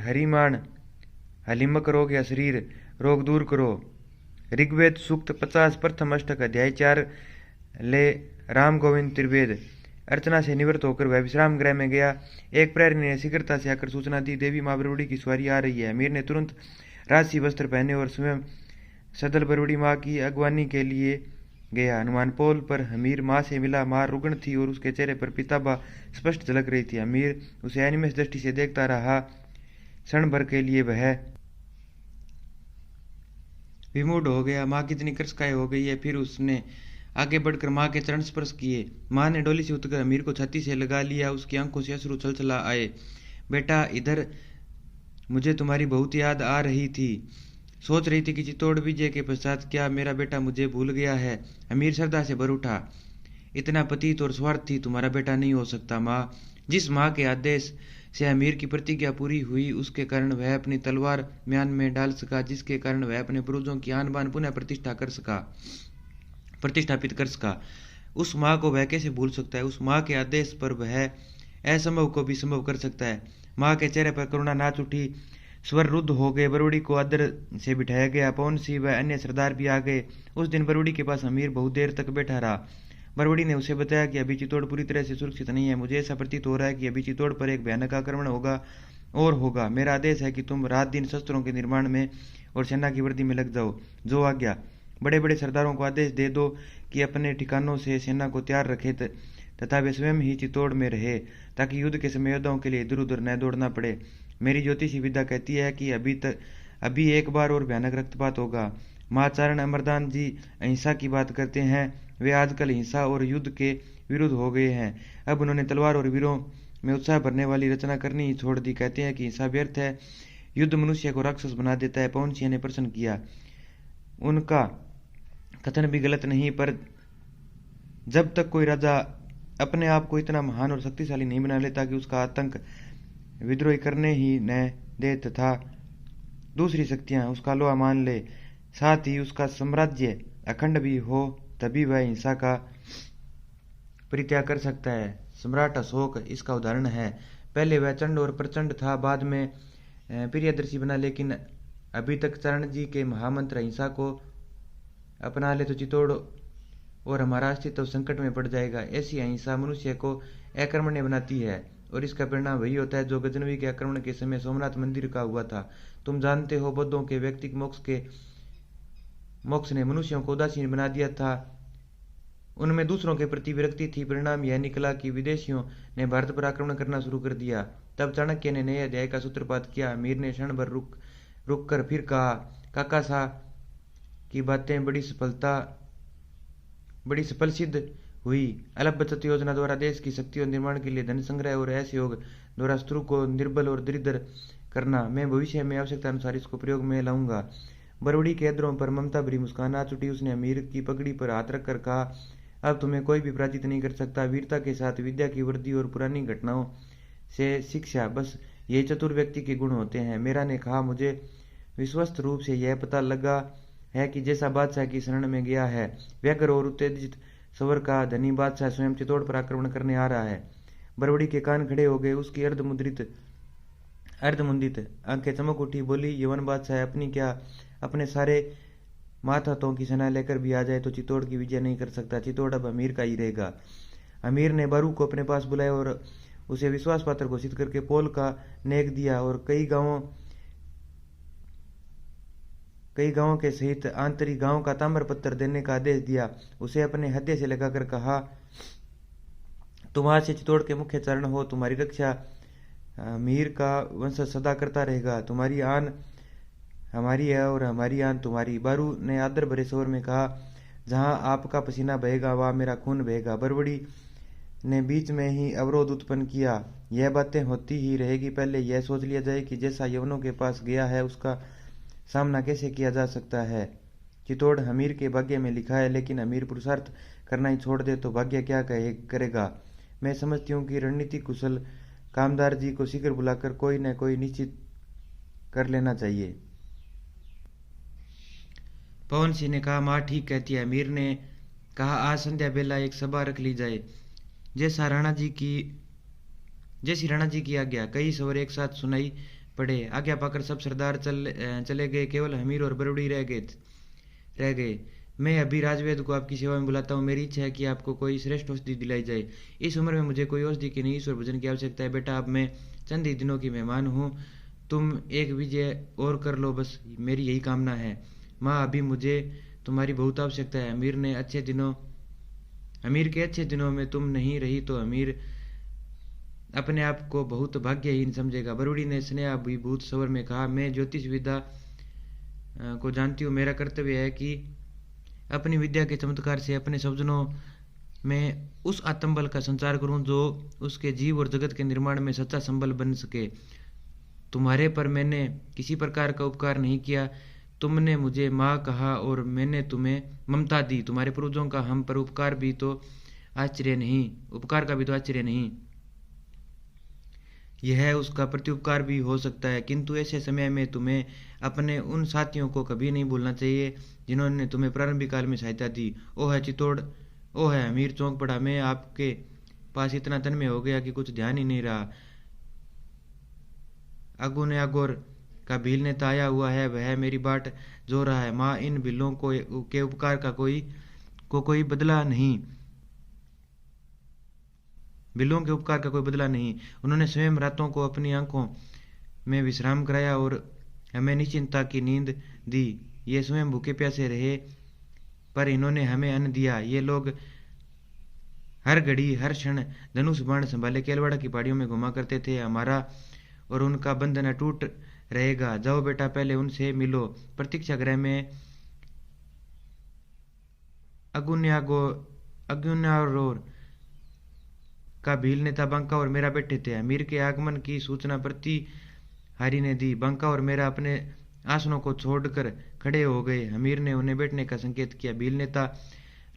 हलिमक रोग या शरीर रोग दूर करो। ऋग्वेद सूक्त 50 प्रथम अष्टक अध्याय 4 ले राम गोविंद त्रिवेद। अर्चना से निवृत्त होकर वह विश्राम गृह में गया। एक प्रहरी ने शीघ्रता से आकर सूचना दी, देवी माँ बरूड़ी की सवारी आ रही है। अमीर ने तुरंत राजसी वस्त्र पहने और स्वयं सदल बरूड़ी माँ की अगवानी के लिए गया। हनुमान पोल पर अमीर माँ से मिला। माँ रुग्ण थी और उसके चेहरे पर पीताभा स्पष्ट झलक रही थी। अमीर उसे अनिमेष दृष्टि से देखता रहा। क्षण भर के लिए वह विमूढ़ हो गया। माँ कितनी कृशकाय हो गई है। फिर उसने आगे बढ़कर माँ के चरण स्पर्श किए। माँ ने डोली से उतरकर अमीर को छाती से लगा लिया। उसकी आंखों से अश्रु छलछला आए। बेटा, इधर मुझे तुम्हारी बहुत याद आ रही थी। सोच रही थी कि चित्तौड़ विजय के पश्चात क्या मेरा बेटा मुझे भूल गया है। अमीर श्रद्धा से भर उठा। इतना पतित और स्वार्थी तुम्हारा बेटा नहीं हो सकता माँ। जिस माँ के आदेश से अमीर की प्रतिज्ञा पूरी हुई, उसके कारण वह अपनी तलवार म्यान में डाल सका, जिसके कारण वह अपने पूर्वजों की आन बान पुनः प्रतिष्ठापित कर सका, उस माँ को वह कैसे भूल सकता है। उस माँ के आदेश पर वह असंभव को भी संभव कर सकता है। माँ के चेहरे पर करुणा नाच उठी, स्वर रुद्ध हो गए। बरूड़ी को आदर से बिठाया गया। पवन सिंह व अन्य सरदार भी आ गए। उस दिन बरूड़ी के पास अमीर बहुत देर तक बैठा रहा। बरूड़ी ने उसे बताया कि अभी चित्तौड़ पूरी तरह से सुरक्षित नहीं है। मुझे ऐसा प्रतीत हो रहा है कि अभी चित्तौड़ पर एक भयानक आक्रमण होगा। मेरा आदेश है कि तुम रात दिन शस्त्रों के निर्माण में और सेना की वृद्धि में लग जाओ। जो आज्ञा। बड़े बड़े सरदारों को आदेश दे दो कि अपने ठिकानों से सेना को तैयार रखे तथा वे स्वयं ही चित्तौड़ में रहे, ताकि युद्ध के समय योद्धाओं के लिए इधर उधर न दौड़ना पड़े। मेरी ज्योतिषी विद्या कहती है कि अभी एक बार और भयानक रक्तपात होगा। महाचारण अमरदास जी अहिंसा की बात करते हैं। वे आजकल हिंसा और युद्ध के विरुद्ध हो गए हैं। अब उन्होंने तलवार और वीरों में उत्साह भरने वाली रचना करनी ही छोड़ दी। कहते हैं कि हिंसा व्यर्थ है, युद्ध मनुष्य को राक्षस बना देता है। पवन सिंह ने प्रश्न किया। उनका कथन भी गलत नहीं, पर जब तक कोई राजा अपने आप को इतना महान और शक्तिशाली नहीं बना लेता कि उसका आतंक विद्रोही करने ही न दे तथा दूसरी शक्तियां उसका लोहा मान ले, साथ ही उसका साम्राज्य अखंड भी हो, तभी वह हिंसा का परित्याग कर सकता है। सम्राट अशोक इसका उदाहरण है। पहले वह चंड और प्रचंड था, बाद में प्रियदर्शी बना, लेकिन अभी तक चरण जी के महामंत्र हिंसा को अपना ले तो चित्तौड़ और हमारा अस्तित्व संकट में पड़ जाएगा। ऐसी अहिंसा मनुष्य को अकर्मण्य बनाती है और इसका परिणाम वही होता है जो गजनवी के आक्रमण के समय सोमनाथ मंदिर का हुआ था। तुम जानते हो, बौद्धों के व्यक्तिक मोक्ष ने मनुष्यों को उदासीन बना दिया था। उनमें दूसरों के प्रति विरक्ति थी। परिणाम यह निकला कि विदेशियों ने भारत पर आक्रमण करना शुरू कर दिया। तब चाणक्य ने नए अध्याय का सूत्रपात किया। अमीर ने क्षण भर रुक कर फिर कहा, काका साहब की बातें बड़ी सफल सिद्ध हुई। अल्प बचत योजना द्वारा देश की शक्ति और निर्माण के लिए धन संग्रह और असहयोग द्वारा शत्रु को निर्बल और दरिद्र करना। मैं भविष्य में आवश्यकता अनुसार इसको प्रयोग में लाऊंगा। बरूड़ी के अधरों पर ममता भरी मुस्कान आ चुटी। उसने अमीर की पगड़ी पर हाथ रखकर कहा, अब तुम्हें कोई भी पराजित नहीं कर सकता। वीरता के साथ विद्या की वृद्धि और पुरानी घटनाओं से शिक्षा, बस यही चतुर व्यक्ति के गुण होते हैं। मेरा ने कहा, मुझे विश्वस्त रूप से यह पता लगा है कि जैसा बादशाह की शरण में गया है, व्यग्र और उत्तेजित स्वर का धनी बादशाह स्वयं चित्तौड़ पर आक्रमण करने आ रहा है। बरूड़ी के कान खड़े हो गए। उसकी अर्धमुंदित आंखें चमक उठी। बोली, यवन बादशाह अपनी क्या, अपने सारे मातहतों की सेना लेकर भी आ जाए तो चित्तौड़ की विजय नहीं कर सकता। चित्तौड़ अब अमीर का ही रहेगा। अमीर ने बारू को अपने पास बुलाया और उसे विश्वास पात्र घोषित करके पोल का नेक दिया और कई गांवों के सहित आंतरिक गांव का ताम्रपत्र देने का आदेश दिया। उसे अपने हृदय से लगाकर कहा, तुम आज से चित्तौड़ के मुख्य चारण हो। तुम्हारी रक्षा अमीर का वंश सदा करता रहेगा। तुम्हारी आन हमारी है और हमारी आन तुम्हारी। बारू ने आदर भरे स्वर में कहा, जहां आपका पसीना बहेगा वहां मेरा खून बहेगा। बरबड़ी ने बीच में ही अवरोध उत्पन्न किया, यह बातें होती ही रहेगी। पहले यह सोच लिया जाए कि जैसा यवनों के पास गया है उसका सामना कैसे किया जा सकता है। चित्तौड़ अमीर के भाग्य में लिखा है, लेकिन अमीर पुरुषार्थ करना ही छोड़ दे तो भाग्य क्या करेगा। मैं समझती हूँ कि रणनीति कुशल कामदार जी को शीघ्र बुलाकर कोई न कोई निश्चित कर लेना चाहिए। पवन सिंह ने कहा, माँ ठीक कहती है। अमीर ने कहा, आज संध्या बेला एक सभा रख ली जाए, जैसी राणा जी की आज्ञा। कई स्वर एक साथ सुनाई पड़े। आज्ञा पाकर सब सरदार चले गए। केवल अमीर और बरूड़ी रह गए। मैं अभी राजवेद को आपकी सेवा में बुलाता हूँ। मेरी इच्छा है कि आपको कोई श्रेष्ठ औषधि दिलाई जाए। इस उम्र में मुझे कोई औषधि की नहीं, ईश्वर भजन की आवश्यकता है। बेटा, अब मैं चंद ही दिनों की मेहमान हूँ, तुम एक विजय और कर लो, बस मेरी यही कामना है। माँ, अभी मुझे तुम्हारी बहुत आवश्यकता है। अमीर के अच्छे दिनों में तुम नहीं रही तो अमीर अपने आप को बहुत भाग्यहीन समझेगा। बरूड़ी ने स्नेहाभिभूत स्वर में कहा, मैं ज्योतिष विद्या को जानती हूँ। मेरा कर्तव्य है कि अपनी विद्या के चमत्कार से अपने स्वजनों में उस आत्मबल का संचार करूं जो उसके जीव और जगत के निर्माण में सच्चा संबल बन सके। तुम्हारे पर मैंने किसी प्रकार का उपकार नहीं किया। तुमने मुझे माँ कहा और मैंने तुम्हें ममता दी। तुम्हारे पूर्वजों का हम पर उपकार भी तो आश्चर्य नहीं, उपकार का भी तो आश्चर्य नहीं। यह उसका प्रत्युपकार भी हो सकता है, किंतु ऐसे समय में तुम्हें अपने उन साथियों को कभी नहीं भूलना चाहिए जिन्होंने तुम्हें प्रारंभिक काल में सहायता दी। ओ है चित्तौड़, ओ है अमीर चौंक पड़ा। मैं आपके पास इतना तन्मय हो गया कि कुछ ध्यान ही नहीं रहा। अगू ने अगोर का भील नेता आया हुआ है, वह मेरी बाट जो रहा है। माँ, इन भीलों को के उपकार का कोई बदला नहीं, बिलों के उपकार का कोई बदला नहीं। उन्होंने स्वयं रातों को अपनी आंखों में विश्राम कराया और हमें निश्चिंता की नींद दी। ये स्वयं भूखे प्यासे रहे, पर इन्होंने हमें अन्न दिया। ये लोग हर घड़ी हर क्षण धनुष बाण संभाले केलवाड़ा की पहाड़ियों में घुमा करते थे। हमारा और उनका बंधन अटूट रहेगा। जाओ बेटा, पहले उनसे मिलो। प्रतीक्षा गृह में अगुन्यारोर का भील नेता बंका और मेरा बैठे थे। अमीर के आगमन की सूचना प्रतिहारी ने दी। बंका और मेरा अपने आसनों को छोड़कर खड़े हो गए। अमीर ने उन्हें बैठने का संकेत किया। भील नेता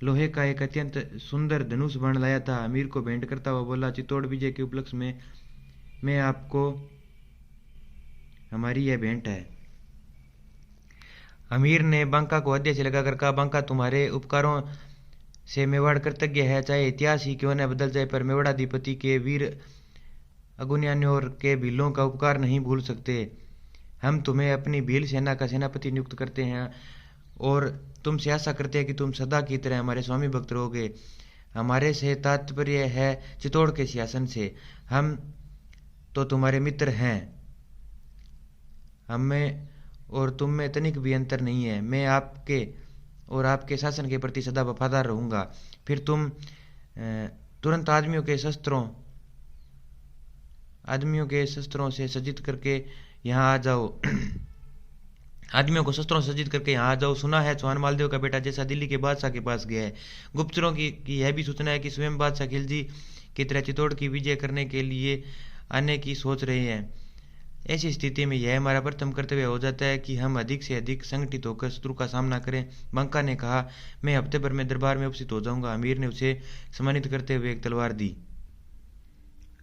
लोहे का एक अत्यंत सुंदर धनुष बाण लाया था। अमीर को भेंट करता हुआ बोला, चित्तौड़ विजय के उपलक्ष्य में मैं आपको हमारी यह भेंट है। अमीर ने बंका को हृदय से लगाकर कहा, बंका, तुम्हारे उपकारों से मेवाड़ कृतज्ञ है। चाहे इतिहास ही क्यों न बदल जाए, पर मेवाड़ाधिपति के वीर अगुन्यान्योर के भीलों का उपकार नहीं भूल सकते। हम तुम्हें अपनी भील सेना का सेनापति नियुक्त करते हैं और तुमसे आशा करते हैं कि तुम सदा की तरह हमारे स्वामी भक्त रहोगे। हमारे से तात्पर्य है चित्तौड़ के सिंहासन से। हम तो तुम्हारे मित्र हैं। हमें और तुम में तनिक भी अंतर नहीं है। मैं आपके और आपके शासन के प्रति सदा वफादार रहूंगा। फिर तुम तुरंत आदमियों के शस्त्रों से सज्जित करके यहाँ आ जाओ। आदमियों को शस्त्रों से सज्जित करके यहाँ आ जाओ। सुना है चौहान मालदेव का बेटा जैसा दिल्ली के बादशाह के पास गया है। गुप्तचरों की यह भी सूचना है कि स्वयं बादशाह खिलजी की तरह चित्तौड़ की विजय करने के लिए आने की सोच रहे हैं। ऐसी स्थिति में यह हमारा प्रथम कर्तव्य हो जाता है कि हम अधिक से अधिक संगठित होकर शत्रु का सामना करें। बंका ने कहा, मैं हफ्ते भर में दरबार में उपस्थित हो जाऊंगा। अमीर ने उसे सम्मानित करते हुए एक तलवार दी।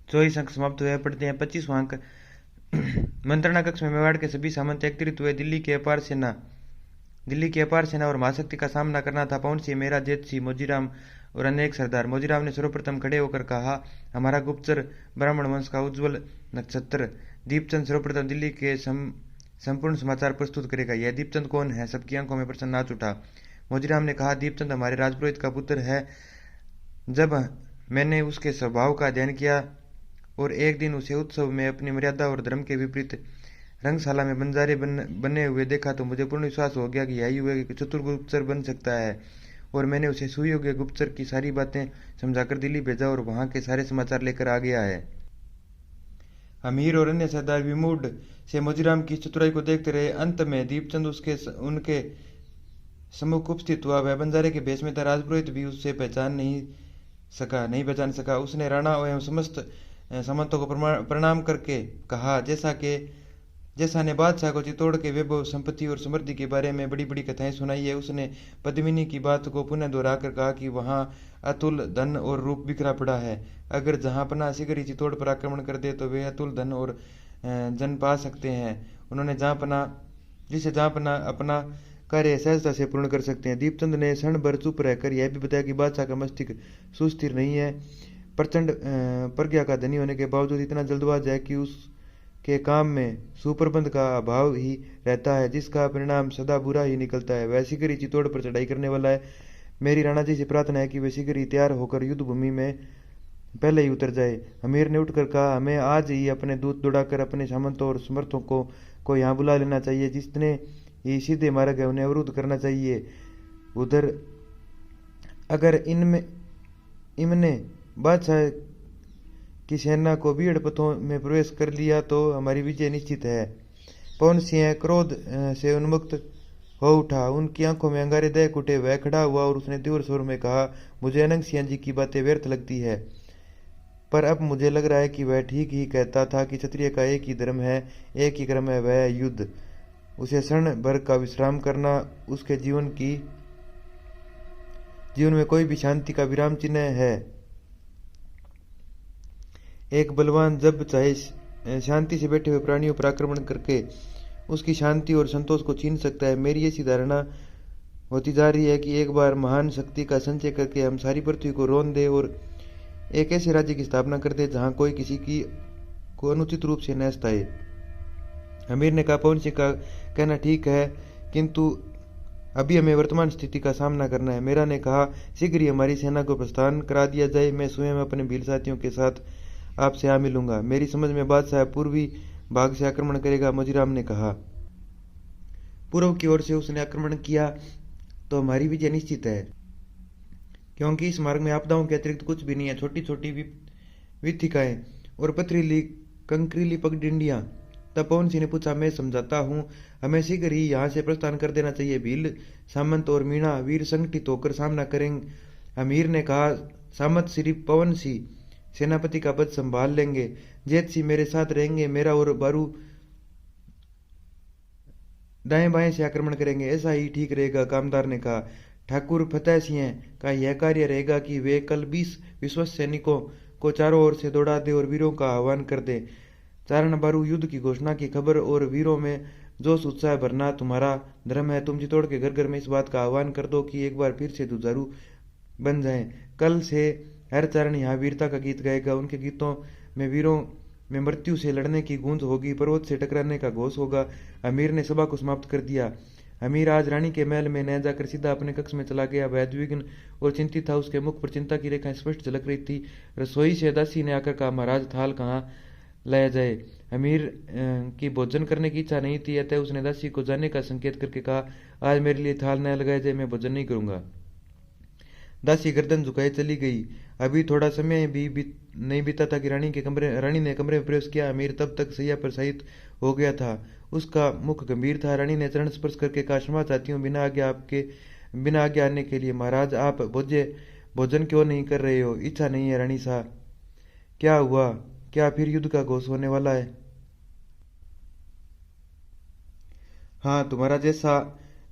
24 अंक समाप्त हुए। पढ़ते हैं 25वां अंक। मंत्रणा कक्ष में मेवाड़ के सभी सामंत एकत्रित हुए। दिल्ली की अपार सेना और महाशक्ति का सामना करना था। पवन सिंह, मेरा जेठ सिंह, मोजीराम और अनेक सरदार। मोजीराम ने सर्वप्रथम खड़े होकर कहा, हमारा गुप्तचर ब्राह्मण वंश का उज्ज्वल नक्षत्र दीपचंद सर्वप्रथम दिल्ली के संपूर्ण समाचार प्रस्तुत करेगा। यह दीपचंद कौन है? सबकी आंखों में प्रश्न नाच उठा। मोजीराम ने कहा, दीपचंद हमारे राजपुरोहित का पुत्र है। जब मैंने उसके स्वभाव का अध्ययन किया और एक दिन उसे उत्सव में अपनी मर्यादा और धर्म के विपरीत रंगशाला में बंजारे बने हुए देखा तो मुझे पूर्ण विश्वास हो गया कि यही हुआ कि चतुर गुप्तचर बन सकता है। और मैंने उसे सुयोग्य गुप्तचर की सारी बातें समझाकर दिल्ली भेजा और वहां के सारे समाचार लेकर आ गया है। अमीर और अन्य सरदार विमूढ़ से मोजीराम की चतुराई को देखते रहे। अंत में दीपचंद उनके सम्मुख उपस्थित हुआ। वह बंजारे के भेष में था। राजपुरोहित भी उससे नहीं पहचान सका। उसने राणा एवं समस्त सामंतों को प्रणाम करके कहा, जैसा ने बादशाह को चित्तौड़ के वैभव, संपत्ति और समृद्धि के बारे में बड़ी बड़ी कथाएं सुनाई है। उसने पद्मिनी की बात को पुनः दोहराकर कहा कि वहां अतुल धन और रूप बिखरा पड़ा है। अगर जहांपना शीघ्र ही चित्तौड़ पर आक्रमण कर दे तो वे अतुल धन और जन पा सकते हैं। उन्होंने जहांपना अपना कार्य सहजता से पूर्ण कर सकते हैं। दीपचंद ने क्षण भर चुप रहकर यह भी बताया कि बादशाह का मस्तिष्क सुस्थिर नहीं है। प्रचंड प्रज्ञा का धनी होने के बावजूद इतना जल्दबाज है कि उसके काम में सुप्रबंध का अभाव ही रहता है, जिसका परिणाम सदा बुरा ही निकलता है। वह शीघ्र ही चित्तौड़ पर चढ़ाई करने वाला है। मेरी राणा जी से प्रार्थना है कि वे शीघ्र ही तैयार होकर युद्ध भूमि में पहले ही उतर जाए। अमीर ने उठकर कहा, हमें आज ही अपने दूत दौड़ाकर अपने सामंतों और समर्थों को यहाँ बुला लेना चाहिए। जितने ही सीधे मार्ग है उन्हें अवरुद्ध करना चाहिए। उधर अगर इनने बादशाह की सेना को भीड़ पथों में प्रवेश कर लिया तो हमारी विजय निश्चित है। पवन सिंह क्रोध से उन्मुक्त हो उठा। उनकी आंखों में अंगारे दहक उठे। वह खड़ा हुआ और उसने तीव्र स्वर में कहा, मुझे अनंग सिंह जी की बातें व्यर्थ लगती है, पर अब मुझे लग रहा है कि वह ठीक ही कहता था कि क्षत्रिय का एक ही धर्म है, एक ही क्रम है, वह है युद्ध। उसे क्षण भर का विश्राम करना उसके जीवन की जीवन में कोई भी शांति का विराम चिन्ह है। एक बलवान जब चाहे शांति से बैठे हुए प्राणियों पर आक्रमण करके उसकी शांति और संतोष को छीन सकता है। मेरी ऐसी धारणा होती जा रही है कि एक बार महान शक्ति का संचय करके हम सारी पृथ्वी को रौंद दे और एक ऐसे राज्य की स्थापना कर दे जहां कोई किसी की को अनुचित रूप से न सताए। अमीर ने कहा, पवन सिंह का कहना ठीक है, किंतु अभी हमें वर्तमान स्थिति का सामना करना है। मेरा ने कहा, शीघ्र ही हमारी सेना को प्रस्थान करा दिया जाए, मैं स्वयं अपने भील साथियों के साथ आपसे आ मिलूंगा। मेरी समझ में बादशाह पूर्वी भाग से आक्रमण करेगा, मुजीराम ने कहा। पूर्व की ओर से उसने आक्रमण किया तो हमारी विजय निश्चित है, क्योंकि इस मार्ग में आपदाओं के अतिरिक्त कुछ भी नहीं है। छोटी छोटी विथिकाएं और पथरीली कंकरीली पगडंडियां। तब पवन सिंह ने पूछा, मैं समझाता हूँ, हमें शीघ्र ही यहाँ से प्रस्थान कर देना चाहिए। भील सामंत और मीणा वीर संगठित होकर सामना करेंगे। अमीर ने कहा, सामंत श्री पवन सिंह सेनापति का पद संभाल लेंगे, जेठ सिंह मेरे साथ रहेंगे, मेरा और बारू दाएं बाएं से आक्रमण करेंगे। ऐसा ही ठीक रहेगा, कामदार ने कहा। ठाकुर फतेह सिंह का यह कार्य रहेगा कि वे कल 20 विश्वस्त सैनिकों को चारों ओर से दौड़ा दे और वीरों का आह्वान कर दे। चारण बारू युद्ध की घोषणा की खबर और वीरों में जोश उत्साह भरना तुम्हारा धर्म है। तुम चित्तौड़ के घर घर में इस बात का आह्वान कर दो कि एक बार फिर से जुझारू बन जाएं। कल से हर चारण यहाँ वीरता का गीत गाएगा। उनके गीतों में वीरों में मृत्यु से लड़ने की गूंज होगी, पर्वत से टकराने का घोष होगा। अमीर ने सभा को समाप्त कर दिया। अमीर आज रानी के महल में न जाकर सीधा अपने कक्ष में चला गया। वह उद्विग्न और चिंतित था। उसके मुख पर चिंता की रेखाएं स्पष्ट झलक रही थी। रसोई से दासी ने आकर कहा, महाराज थाल कहाँ लाया जाए। अमीर की भोजन करने की इच्छा नहीं थी, अतः उसने दासी को जाने का संकेत करके कहा, आज मेरे लिए थाल न लगाया जाए, मैं भोजन नहीं करूंगा। दासी गर्दन झुकाए चली गई। अभी थोड़ा समय भी नहीं बीता था कि रानी ने कमरे में प्रवेश किया। अमीर तब तक सैया पर शयित हो गया था। उसका मुख गंभीर था। रानी ने चरण स्पर्श करके कहा, क्षमा चाहती हूँ बिना आज्ञा आने के लिए। महाराज, आप भोजन क्यों नहीं कर रहे हो? इच्छा नहीं है रानी साहब। क्या हुआ? क्या फिर युद्ध का घोष होने वाला है? हाँ, तुम्हारा जैसा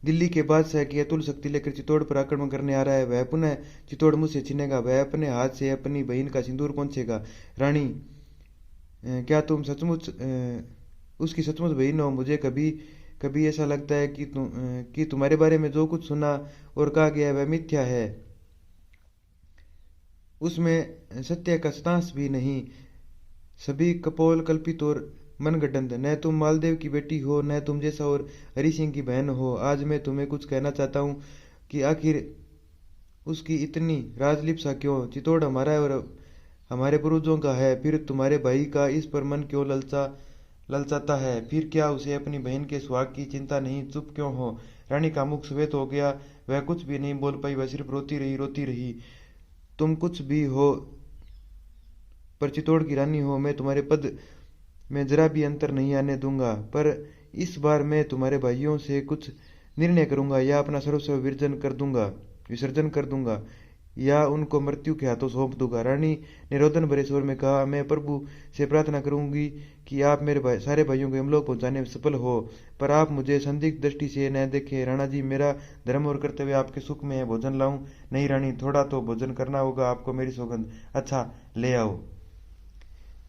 दिल्ली के बादशाह की अतुल शक्ति लेकर चित्तौड़ पर आक्रमण करने आ रहा है। वह पुनः चित्तौड़ मुझसे छीनेगा। वह अपने हाथ से अपनी बहन का सिंदूर पोंछेगा। रानी, क्या तुम सचमुच उसकी सचमुच बहन हो? मुझे कभी कभी ऐसा लगता है कि तुम्हारे बारे में जो कुछ सुना और कहा गया वह मिथ्या है, उसमें सत्य का स्तांश भी नहीं। सभी कपोल कल्पित और मनगढ़ंत। न तुम मालदेव की बेटी हो, न तुम जैसा और हरि सिंह की बहन हो। आज मैं तुम्हें कुछ कहना चाहता हूँ कि आखिर उसकी इतनी राजलिप्सा क्यों? चित्तौड़ हमारा है और हमारे पूर्वजों का है, फिर तुम्हारे भाई का इस पर मन क्यों ललचाता है? फिर क्या उसे अपनी बहन के सुहाग की चिंता नहीं? चुप क्यों हो? रानी का मुख श्वेत हो गया। वह कुछ भी नहीं बोल पाई। वह सिर्फ रोती रही। तुम कुछ भी हो पर चित्तौड़ की रानी हो। मैं तुम्हारे पद में जरा भी अंतर नहीं आने दूंगा। पर इस बार मैं तुम्हारे भाइयों से कुछ निर्णय करूंगा, या अपना सर्वस्व विसर्जन कर दूंगा, या उनको मृत्यु के हाथों सौंप दूंगा। रानी ने रोदन भरे स्वर में कहा, मैं प्रभु से प्रार्थना करूंगी कि आप मेरे सारे भाइयों को यमलोक पहुंचाने में सफल हो, पर आप मुझे संदिग्ध दृष्टि से न देखें। राणा जी, मेरा धर्म और कर्तव्य आपके सुख में है। भोजन लाऊं? नहीं रानी, थोड़ा तो भोजन करना होगा आपको, मेरी सौगंध। अच्छा, ले आओ।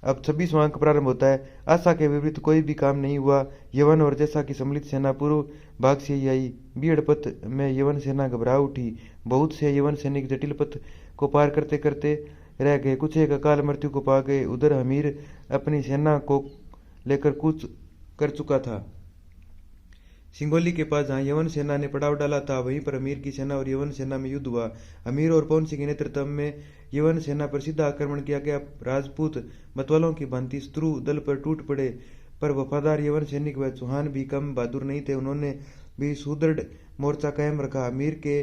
अब 26वां अंक प्रारंभ होता है। आशा के विपरीत कोई भी काम नहीं हुआ। यवन और जैसा की सम्मिलित सेना पूर्व भाग से ही आई। बीड़ पथ में यवन सेना घबरा उठी। बहुत से यवन सैनिक जटिल पथ को पार करते करते रह गए। कुछ एक अकाल मृत्यु को पा गए। उधर हमीर अपनी सेना को लेकर कूच कर चुका था। सिंगोली के पास जहां यवन सेना ने पड़ाव डाला था, वहीं पर अमीर की सेना और यवन सेना में युद्ध हुआ। अमीर और पवन सिंह के नेतृत्व में यवन सेना पर सीधा आक्रमण किया गया। राजपूत मतवालों की भांति शत्रु दल पर टूट पड़े, पर वफादार यवन सैनिक व चौहान भी कम बहादुर नहीं थे। उन्होंने भी सुदृढ़ मोर्चा कायम रखा। अमीर के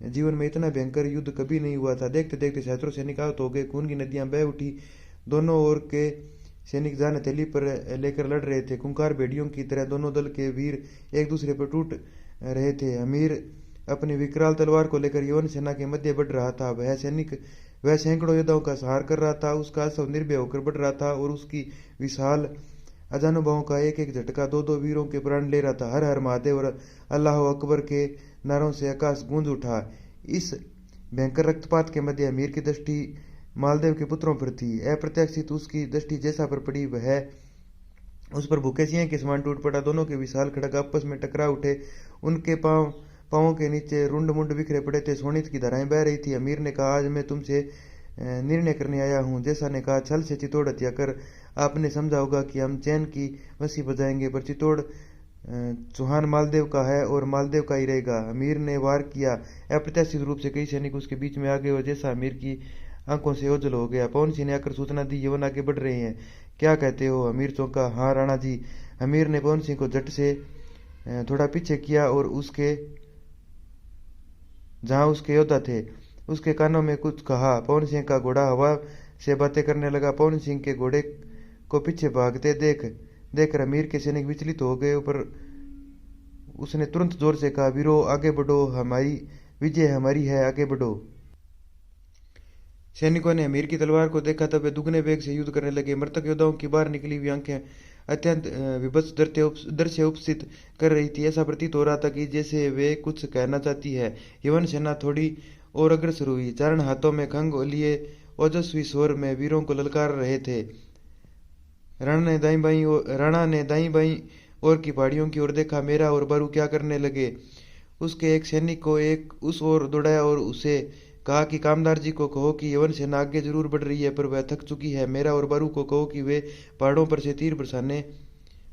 जीवन में इतना भयंकर युद्ध कभी नहीं हुआ था। देखते देखते सहस्त्रों सैनिक आहत हो गए। खून की नदियां बह उठी। दोनों ओर के सैनिक जान हथेली पर लेकर लड़ रहे थे। खूंखार भेड़ियों की तरह दोनों दल के वीर एक दूसरे पर टूट रहे थे। अमीर अपनी विकराल तलवार को लेकर यवन सेना के मध्य बढ़ रहा था। वह सैकड़ों योद्धाओं का संहार कर रहा था। उसका अश्व निर्भय होकर बढ़ रहा था और उसकी विशाल अजानुभावों का एक एक झटका दो दो वीरों के प्राण ले रहा था। हर हर महादेव और अल्लाह अकबर के नारों से आकाश गूंज उठा। इस भयंकर रक्तपात के मध्य अमीर की दृष्टि मालदेव के पुत्रों पर थी। अप्रत्याशित उसकी दृष्टि जैसा पर पड़ी वह उस पर भूखे सिंह के समान टूट पड़ा। दोनों के विशाल खड़ग आपस में टकरा उठे। उनके पांवों के नीचे रुंड मुंड बिखरे पड़े थे। सोनित की धाराएं बह रही थी। अमीर ने कहा, आज मैं तुमसे निर्णय करने आया हूँ। जैसा ने कहा, छल से चित्तौड़ हत्या कर आपने समझा होगा कि हम चैन की वंशी बजाएंगे, पर चित्तौड़ चौहान मालदेव का है और मालदेव का ही रहेगा। अमीर ने वार किया। अप्रत्याशित रूप से कई सैनिक उसके बीच में आ गए और जैसा अमीर की आंखों से ओझल हो गया। पवन सिंह ने आकर सूचना दी, यवन आगे बढ़ रहे हैं। क्या कहते हो? अमीर चौंका। हाँ राणा जी। अमीर ने पवन सिंह को झट से थोड़ा पीछे किया और जहां उसके योद्धा थे उसके कानों में कुछ कहा। पवन सिंह का घोड़ा हवा से बातें करने लगा। पवन सिंह के घोड़े को पीछे भागते देख अमीर के सैनिक विचलित हो गए, पर उसने तुरंत जोर से कहा, वीरो आगे बढ़ो, हमारी विजय हमारी है, आगे बढ़ो। सैनिकों ने अमीर की तलवार को देखा तब वे दुगने वेग से युद्ध करने लगे। मृतक योद्धाओं की बाहर निकली हुई आंखें अत्यंत विभत्स दृश्य उपस्थित कर रही थी। ऐसा प्रतीत हो रहा था कि जैसे वे कुछ कहना चाहती है। यवन सेना थोड़ी और अग्रसर हुई। चारण हाथों में खंग लिए ओजस्वी स्वर में वीरों को ललकार रहे थे। राणा ने दाई बाई और की पहाड़ियों की ओर देखा। मेरा और बारू क्या करने लगे? उसके एक सैनिक को उस ओर दौड़ाया और उसे कहा कि कामदार जी को कहो कि यवन सेना आगे जरूर बढ़ रही है, पर वह थक चुकी है। मेरा और बारू को कहो कि वे पहाड़ों पर से तीर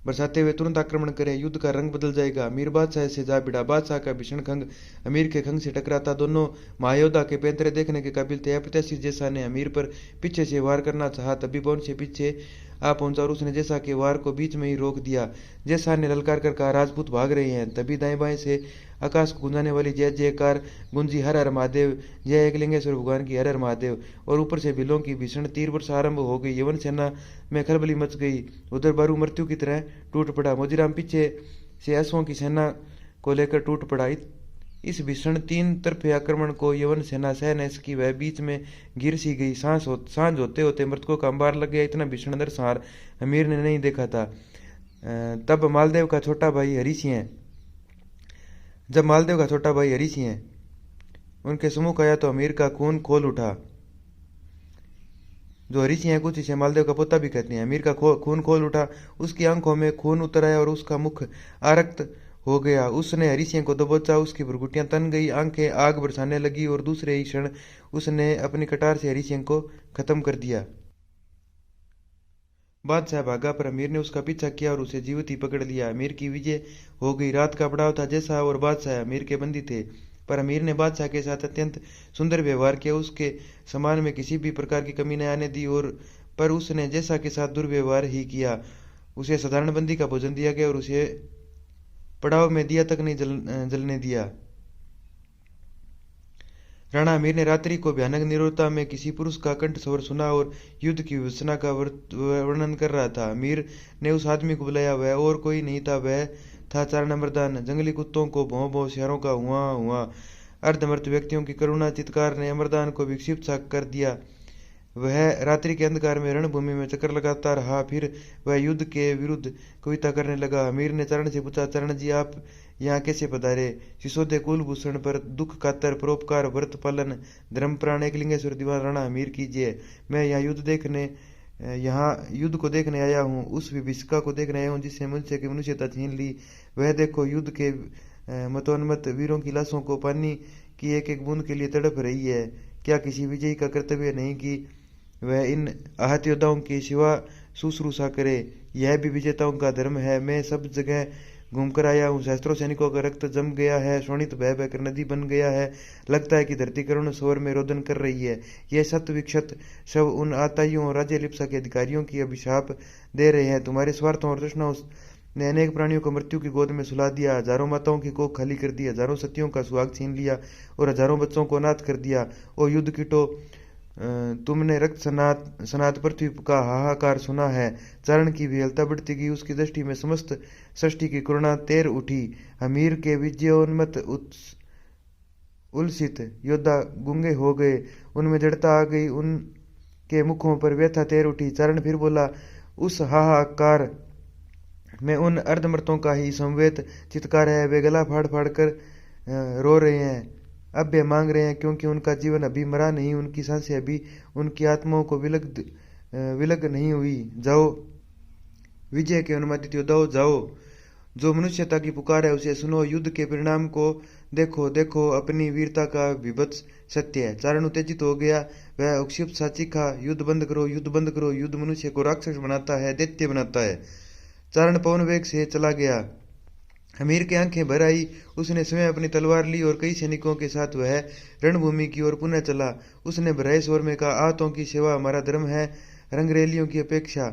बरसाते हुए तुरंत आक्रमण करें। युद्ध का रंग बदल जाएगा। अमीर बादशाह से जा भिड़ा। बादशाह का भीषण खंग अमीर के खंग से टकराता। दोनों महायोद्धा के पैंतरे देखने के काबिल थे। अप्रत्याशित जैसा ने अमीर पर पीछे से वार करना चाहा, तभी पवन से पीछे आ पहुंचा और उसने जैसा के वार को बीच में ही रोक दिया। जैसा ने ललकार कर कहा, राजपूत भाग रहे हैं। तभी दाएं बाएं से आकाश को गूंजाने वाली जय जयकार गुंजी, हर हर महादेव, जय एकलिंगेश्वर भगवान की, हर हर महादेव। और ऊपर से बिलों की भीषण तीर वर्षा आरंभ हो गई। यवन सेना में खलबली मच गई। उधर बारू मृत्यु की तरह टूट पड़ा। मोजीराम पीछे से अश्वों की सेना को लेकर टूट पड़ा। इस भीषण तीन तरफे आक्रमण को यवन सेना सह न सकी। वह बीच में गिर सी गई। सांझ होते होते मृतकों का अंबार लग गया। इतना भीषण नरसंहार अमीर ने नहीं देखा था। जब मालदेव का छोटा भाई हरि सिंह उनके सम्मुख आया तो अमीर का खून खोल उठा। जो हरि सिंह है, कुछ इसे मालदेव का पोता भी कहते हैं। अमीर का खून खोल उठा। उसकी आंखों में खून उतर आया और उसका मुख आरक्त हो गया। उसने हरि सिंह को दबोचा। उसकी भुरकुटियां तन गई, आंखें आग बरसाने लगी और दूसरे ही क्षण उसने अपनी कटार से हरि सिंह को खत्म कर दिया। बादशाह भागा, पर अमीर ने उसका पीछा किया और उसे जीवित ही पकड़ लिया। अमीर की विजय हो गई। रात का पड़ाव था। जैसा और बादशाह अमीर के बंदी थे, पर अमीर ने बादशाह के साथ अत्यंत सुंदर व्यवहार किया। उसके सामान में किसी भी प्रकार की कमी न आने दी, पर उसने जैसा के साथ दुर्व्यवहार ही किया। उसे साधारण बंदी का भोजन दिया गया और उसे पड़ाव में दिया तक नहीं जलने दिया। राणा अमीर ने रात्रि को भयानक निरवता में किसी पुरुष का कंठ स्वर सुना और युद्ध की विवशना का वर्णन कर रहा था। अमीर ने उस आदमी को बुलाया। वह और कोई नहीं था, वह था चारण अमरदान। जंगली कुत्तों को भौं भौं, शेरों का हुआ हुआ, अर्धमृत व्यक्तियों की करुणा चित्कार ने अमरदान को विक्षिप्त सा कर दिया। वह रात्रि के अंधकार में रणभूमि में चक्कर लगाता रहा। फिर वह युद्ध के विरुद्ध कविता करने लगा। अमीर ने चरण से पूछा, चरण जी आप यहाँ कैसे पधारे? सिसोदे कुलभूषण पर दुख कातर, परोपकार, व्रत पालन, धर्मप्राण, एकलिंगेश्वर दीवान राणा अमीर कीजिए। मैं यहाँ युद्ध को देखने आया हूँ। उस विभीषिका को देखने आया हूँ जिससे मनुष्य की मनुष्यता छीन ली। वह देखो, युद्ध के मतोन्मत्त वीरों की लाशों को पानी की एक एक बूंद के लिए तड़प रही है। क्या किसी विजयी का कर्तव्य नहीं कि वह इन आहत योद्धाओं की सेवा शुश्रूषा करे? यह भी विजेताओं का धर्म है। मैं सब जगह घूमकर आया हूँ। सहस्त्रों सैनिकों का रक्त जम गया है। शोणित बह बहकर नदी बन गया है। लगता है कि धरती करुण स्वर में रोदन कर रही है। ये सत विक्षत सब उन आताइयों और राज्य लिप्सा के अधिकारियों की अभिशाप दे रहे हैं। तुम्हारे स्वार्थों और तृष्णाओं ने अनेक प्राणियों को मृत्यु की गोद में सुला दिया। हजारों माताओं की कोख खाली कर दी। हजारों सतियों का सुहाग छीन लिया और हजारों बच्चों को अनाथ कर दिया। ओ युद्ध कीटो, तुमने रक्त सनात पृथ्वी का हाहाकार सुना है। चारण की भी हलता बढ़ती गई। उसकी दृष्टि में समस्त सृष्टि की करुणा तैर उठी। अमीर के विजयोन्मत्त उल्सित योद्धा गूंगे हो गए। उनमें जड़ता आ गई। उनके मुखों पर व्यथा तैर उठी। चारण फिर बोला, उस हाहाकार में उन अर्धमर्तों का ही समवेत चित्कार है। वे गला फाड़ फाड़ कर रो रहे हैं। अब वे मांग रहे हैं, क्योंकि उनका जीवन अभी मरा नहीं, उनकी सांसें अभी उनकी आत्माओं को विलग नहीं हुई। जाओ, विजय के अनुमानित योद्धाओं, जाओ, जो मनुष्यता की पुकार है उसे सुनो, युद्ध के परिणाम को देखो, देखो अपनी वीरता का विभत्स सत्य है। चारण उत्तेजित हो गया, वह उत्क्षिप्त सा चीखा, युद्ध बंद करो, युद्ध बंद करो, युद्ध मनुष्य को राक्षस बनाता है, दैत्य बनाता है। चारण पवन वेग से चला गया। हमीर की आंखें भर आई, उसने स्वयं अपनी तलवार ली और कई सैनिकों के साथ वह रणभूमि की ओर पुनः चला। उसने भराए स्वर में कहा, आहतों की सेवा हमारा धर्म है, रंगरेलियों की अपेक्षा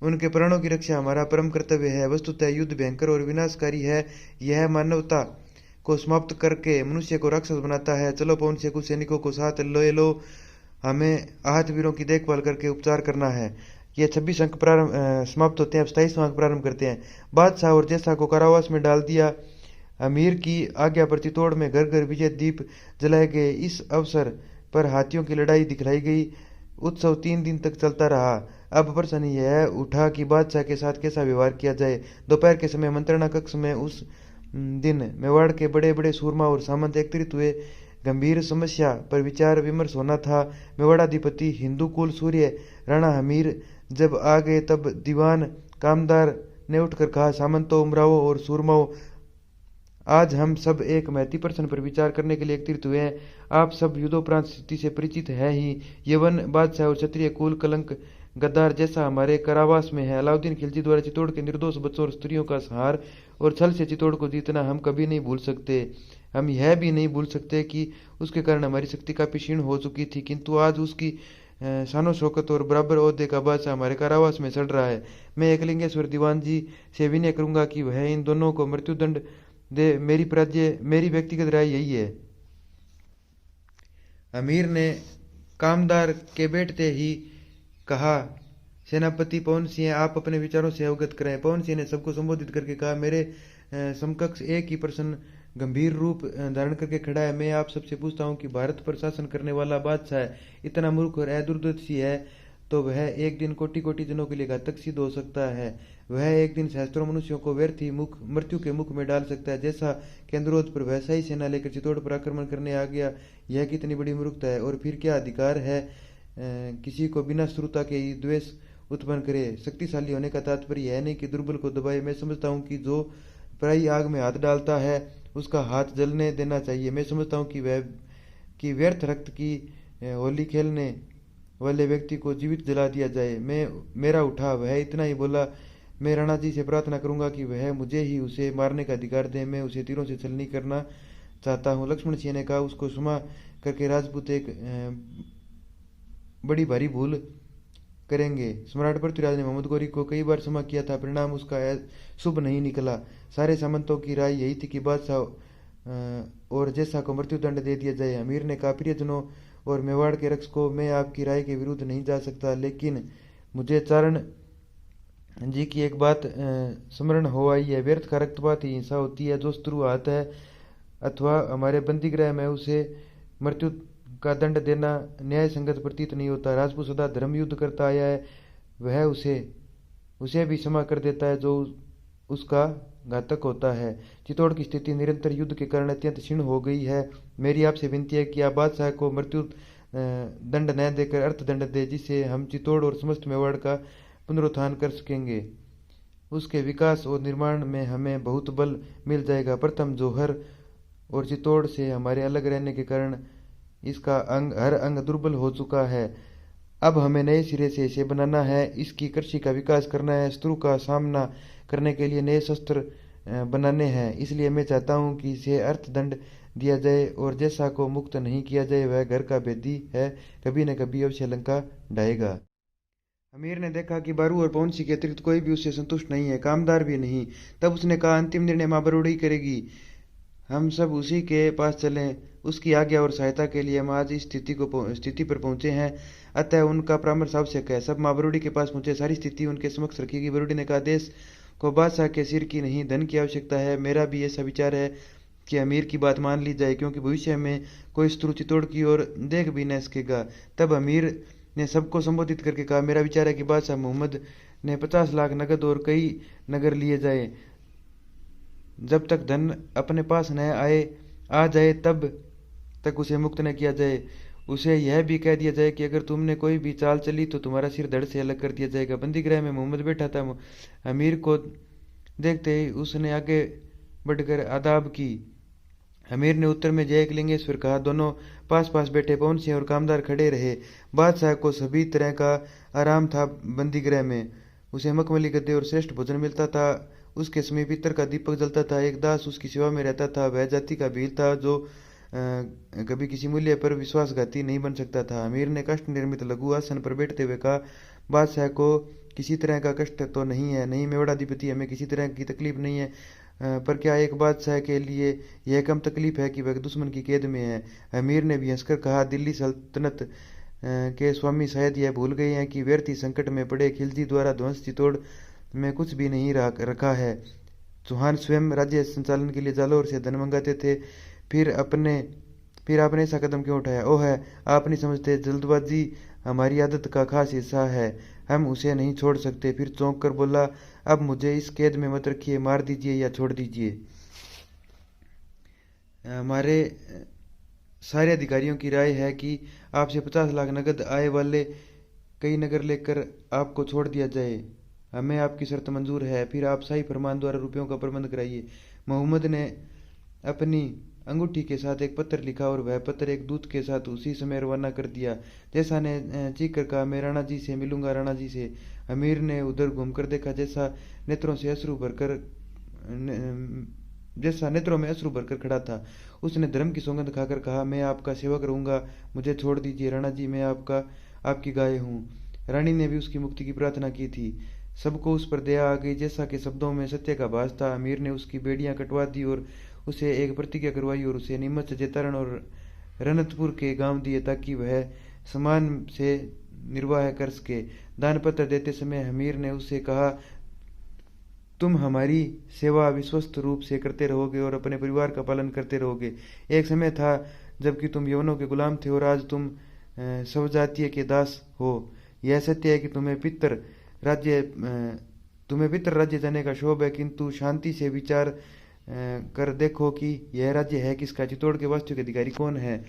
उनके प्राणों की रक्षा हमारा परम कर्तव्य है। वस्तुतः युद्ध भयंकर और विनाशकारी है, यह मानवता को समाप्त करके मनुष्य को राक्षस बनाता है। चलो, पवन से कुछ सैनिकों को साथ ले लो, हमें आहत वीरों की देखभाल करके उपचार करना है। ये 26 अंक प्रारंभ समाप्त होते हैं। अब 27वां अंक प्रारंभ करते हैं। बादशाह और जैसा को कारावास में डाल दिया। अमीर की आज्ञा पर चित्तौड़ में घर घर विजय दीप जलाए गए। इस अवसर पर हाथियों की लड़ाई दिखलाई गई। उत्सव 3 दिन तक चलता रहा। अब प्रश्न यह उठा कि बादशाह के साथ कैसा व्यवहार किया जाए। दोपहर के समय मंत्रणा कक्ष में उस दिन मेवाड़ के बड़े बड़े सूरमा और सामंत एकत्रित हुए। गंभीर समस्या पर विचार विमर्श होना था। मेवाड़ाधिपति हिंदू कुल सूर्य राणा हमीर जब आ गए तब दीवान कामदार ने उठकर कहा, सामंतों, उमरावों और सूरमाओं, आज हम सब एक महती प्रश्न पर विचार करने के लिए एकत्रित हुए हैं। आप सब युद्धोपरांत स्थिति से परिचित है ही। यवन बादशाह और क्षत्रिय कुल कलंक गद्दार जैसा हमारे कारावास में है। अलाउद्दीन खिलजी द्वारा चित्तौड़ के निर्दोष बच्चों और स्त्रियों का संहार और छल से चित्तौड़ को जीतना हम कभी नहीं भूल सकते। हम यह भी नहीं भूल सकते कि उसके कारण हमारी शक्ति काफी क्षीण हो चुकी थी, किंतु आज उसकी शानो शौकत और बराबर ओहदे का बादशाह हमारे कारावास में सड़ रहा है। मैं एकलिंगेश्वर दीवान जी से विनय करूंगा कि वह इन दोनों को मृत्युदंड दे। मेरी व्यक्तिगत राय यही है। अमीर ने कामदार के बैठते ही कहा, सेनापति पवन सिंह, आप अपने विचारों से अवगत कराएं। पवन सिंह ने सबको संबोधित करके कहा, मेरे समकक्ष एक ही प्रश्न गंभीर रूप धारण करके खड़ा है। मैं आप सबसे पूछता हूं कि भारत पर शासन करने वाला बादशाह इतना मूर्ख और अदूरदर्शी है तो वह एक दिन कोटि कोटि जनों के लिए घातक सिद्ध हो सकता है। वह एक दिन सहस्त्रों मनुष्यों को व्यर्थ ही मृत्यु के मुख में डाल सकता है। जैसा के अनुरोध पर वैसा ही सेना लेकर चित्तौड़ पर आक्रमण करने आ गया। यह कितनी बड़ी मूर्खता है। और फिर क्या अधिकार है किसी को बिना श्रुता के ही द्वेष उत्पन्न करे। शक्तिशाली होने का तात्पर्य यह नहीं कि दुर्बल को दबाए। मैं समझता हूँ कि जो पराई आग में हाथ डालता है उसका हाथ जलने देना चाहिए। मैं समझता हूँ कि व्यर्थ रक्त की होली खेलने वाले व्यक्ति को जीवित जला दिया जाए। मेरा उठा, वह इतना ही बोला। मैं राणा जी से प्रार्थना करूंगा कि वह मुझे ही उसे मारने का अधिकार दें। मैं उसे तीरों से छलनी करना चाहता हूँ। लक्ष्मण सिंह ने कहा, उसको क्षमा करके राजपूत एक बड़ी भारी भूल करेंगे। सम्राट पृथ्वीराज ने मोहम्मद गौरी को कई बार क्षमा किया था, परिणाम उसका शुभ नहीं निकला। सारे सामंतों की राय यही थी कि बादशाह और जैसा को मृत्युदंड दे दिया जाए। अमीर ने कहा, प्रियजनों और मेवाड़ के रक्षकों, मैं आपकी राय के विरुद्ध नहीं जा सकता, लेकिन मुझे चारण जी की एक बात स्मरण हो आई है। व्यर्थ का रक्तपात ही हिंसा होती है। जो शत्रु आता है अथवा हमारे बंदीगृह में, उसे मृत्यु का दंड देना न्याय संगत प्रतीत नहीं होता। राजपूत सदा धर्म युद्ध करता आया है, वह उसे भी क्षमा कर देता है जो उसका घातक होता है। चित्तौड़ की स्थिति निरंतर युद्ध के कारण अत्यंत क्षीण हो गई है। मेरी आपसे विनती है कि आप बादशाह को मृत्यु दंड न देकर अर्थदंड दे, जिससे हम चित्तौड़ और समस्त मेवाड़ का पुनरुत्थान कर सकेंगे। उसके विकास और निर्माण में हमें बहुत बल मिल जाएगा। प्रथम जौहर और चित्तौड़ से हमारे अलग रहने के कारण इसका हर अंग दुर्बल हो चुका है। अब हमें नए सिरे से इसे बनाना है, इसकी कृषि का विकास करना है, शत्रु का सामना करने के लिए नए शस्त्र बनाने हैं। इसलिए मैं चाहता हूं कि इसे अर्थदंड दिया जाए और जैसा को मुक्त नहीं किया जाए वह घर का भेदी है, कभी न कभी अवश्य लंका ढाएगा। अमीर ने देखा कि बारू और पवन सिंह के अतिरिक्त कोई भी उससे संतुष्ट नहीं है, कामदार भी नहीं। तब उसने कहा, अंतिम निर्णय मां बरूढ़ी करेगी, हम सब उसी के पास चलें। उसकी आज्ञा और सहायता के लिए हम आज इस स्थिति पर पहुंचे हैं, अतः उनका परामर्श आवश्यक है। सब मां बरूढ़ी के पास पहुंचे, सारी स्थिति उनके समक्ष रखी। बरूढ़ी ने कहा, देश को बादशाह के सिर की नहीं धन की आवश्यकता है। मेरा भी ऐसा विचार है कि अमीर की बात मान ली जाए, क्योंकि भविष्य में कोई शत्रु चित्तौड़ की ओर देख भी न सकेगा। तब अमीर ने सबको संबोधित करके कहा, मेरा विचार है कि बादशाह मोहम्मद ने 50 लाख नगद और कई नगर लिए जाए। जब तक धन अपने पास न आए आ जाए तब तक उसे मुक्त न किया जाए। उसे यह भी कह दिया जाए कि अगर तुमने कोई भी चाल चली तो तुम्हारा सिर धड़ से अलग कर दिया जाएगा। बंदीगृह में मोहम्मद बैठा था। अमीर को देखते ही उसने आगे बढ़कर आदाब की। अमीर ने उत्तर में जय लिंगेश्वर कहा। दोनों पास पास बैठे पवन सिंह और कामदार खड़े रहे। बादशाह को सभी तरह का आराम था। बंदीगृह में उसे मखमली गद्दे और श्रेष्ठ भोजन मिलता था। उसके समीप पित्तर का दीपक जलता था। एक दास उसकी सेवा में रहता था। वह जाति का भील था जो कभी किसी मूल्य पर विश्वासघाती नहीं बन सकता था। अमीर ने कष्ट निर्मित लघु आसन पर बैठते हुए कहा, बादशाह को किसी तरह का कष्ट तो नहीं है। नहीं मेवाड़ाधिपति, हमें किसी तरह की तकलीफ नहीं है, पर क्या एक बादशाह के लिए यह कम तकलीफ है कि वह दुश्मन की कैद में है। अमीर ने भी हंसकर कहा, दिल्ली सल्तनत के स्वामी शायद यह भूल गए हैं कि व्यर्थी संकट में पड़े खिलजी द्वारा ध्वंस चित्तौड़ में कुछ भी नहीं रखा है। चौहान स्वयं राज्य संचालन के लिए जालौर से धन मंगाते थे। फिर आपने ऐसा कदम क्यों उठाया? ओह है, आप नहीं समझते, जल्दबाजी हमारी आदत का खास हिस्सा है। हम उसे नहीं छोड़ सकते। फिर चौंक कर बोला, अब मुझे इस कैद में मत रखिए, मार दीजिए या छोड़ दीजिए। हमारे सारे अधिकारियों की राय है कि आपसे 50 लाख नगद आय वाले कई नगर लेकर आपको छोड़ दिया जाए। हमें आपकी शर्त मंजूर है। फिर आप शाही फरमान द्वारा रुपयों का प्रबंध कराइए। मोहम्मद ने अपनी अंगूठी के साथ एक पत्र लिखा और वह पत्र एक दूत के साथ उसी समय रवाना कर दिया। जैसा ने चीख कर कहा, मैं राणा जी से मिलूंगा, राणा जी से। अमीर ने उधर घूमकर देखा। जैसा नेत्रों में अश्रु भरकर खड़ा था। उसने धर्म की सौगंध खाकर कहा, मैं आपका सेवक रहूंगा, मुझे छोड़ दीजिए राणा जी, मैं आपकी गाय हूँ। रानी ने भी उसकी मुक्ति की प्रार्थना की थी। सबको उस पर दया आ गई। जैसा कि शब्दों में सत्य का भास था। अमीर ने उसकी बेड़ियां कटवा दी और उसे एक प्रतिज्ञा करवाई और उसे नीमच, जेतारण और रनतपुर के गांव दिए ताकि वह समान से निर्वाह कर सके। दान पत्र देते समय अमीर ने उससे कहा, तुम हमारी सेवा विश्वस्त रूप से करते रहोगे और अपने परिवार का पालन करते रहोगे। एक समय था जबकि तुम यवनों के गुलाम थे और आज तुम सब जातीय के दास हो। यह सत्य है कि तुम्हें पितर राज्य जाने का शोभ है, किंतु शांति से विचार कर देखो कि यह राज्य है किसका। चित्तौड़ के वास्तविक अधिकारी कौन है?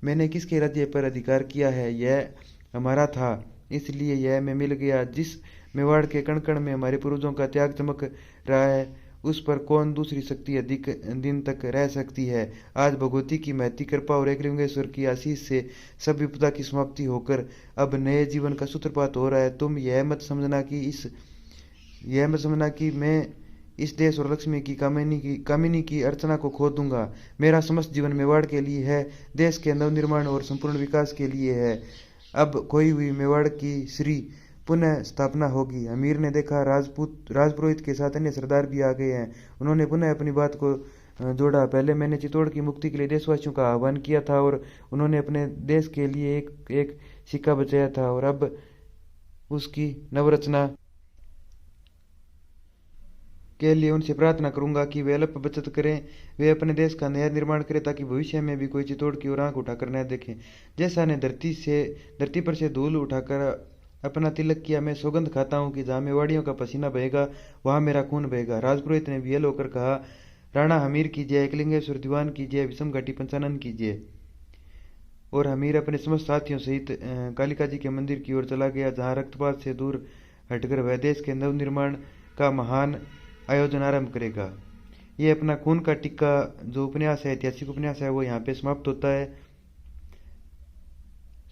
मैंने किसके राज्य पर अधिकार किया है? यह हमारा था, इसलिए यह मैं मिल गया। जिस मेवाड़ के कण कण में हमारे पूर्वजों का त्याग चमक रहा है, उस पर कौन दूसरी शक्ति अधिक दिन तक रह सकती है? आज भगवती की महती कृपा और एकलिंगेश्वर की आशीष से सब विपदा की समाप्ति होकर अब नए जीवन का सूत्रपात हो रहा है। तुम यह मत समझना कि मैं इस देश और लक्ष्मी की कामिनी की अर्चना को खो दूंगा। मेरा समस्त जीवन मेवाड़ के लिए है, देश के नवनिर्माण और संपूर्ण विकास के लिए है। अब खोई हुई मेवाड़ की श्री पुनः स्थापना होगी। अमीर ने देखा, राजपुरोहित के साथ अन्य सरदार भी आ गए हैं। उन्होंने पुनः अपनी बात को जोड़ा। पहले मैंने चित्तौड़ की मुक्ति के लिए देशवासियों का आह्वान किया था और उन्होंने अपने देश के लिए एक सिक्का बचाया था, और अब उसकी नवरचना के लिए उनसे प्रार्थना करूंगा कि वे अल्प बचत करें, वे अपने देश का नया निर्माण करें ताकि भविष्य में भी कोई चित्तौड़ की ओर आंख उठाकर न देखें। जैसा ने धरती पर से धूल उठाकर अपना तिलक किया, मैं सौगंध खाता हूँ कि जहाँ मेवाड़ियों का पसीना बहेगा वहाँ मेरा खून बहेगा। राजपुरोहित ने वियल होकर कहा, राणा हमीर कीजिए, एकलिंगेश्वर दीवान कीजिए, विषम घाटी पंचानन कीजिए। और हमीर अपने समस्त साथियों सहित कालिका जी के मंदिर की ओर चला गया, जहाँ रक्तपात से दूर हटकर वह देश के नवनिर्माण का महान आयोजन आरंभ करेगा। ये अपना खून का टिक्का जो उपन्यास है, ऐतिहासिक उपन्यास है, वो यहाँ पे समाप्त होता है।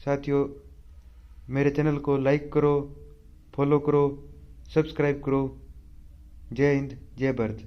साथियों, मेरे चैनल को लाइक करो, फॉलो करो, सब्सक्राइब करो। जय हिंद, जय भारत।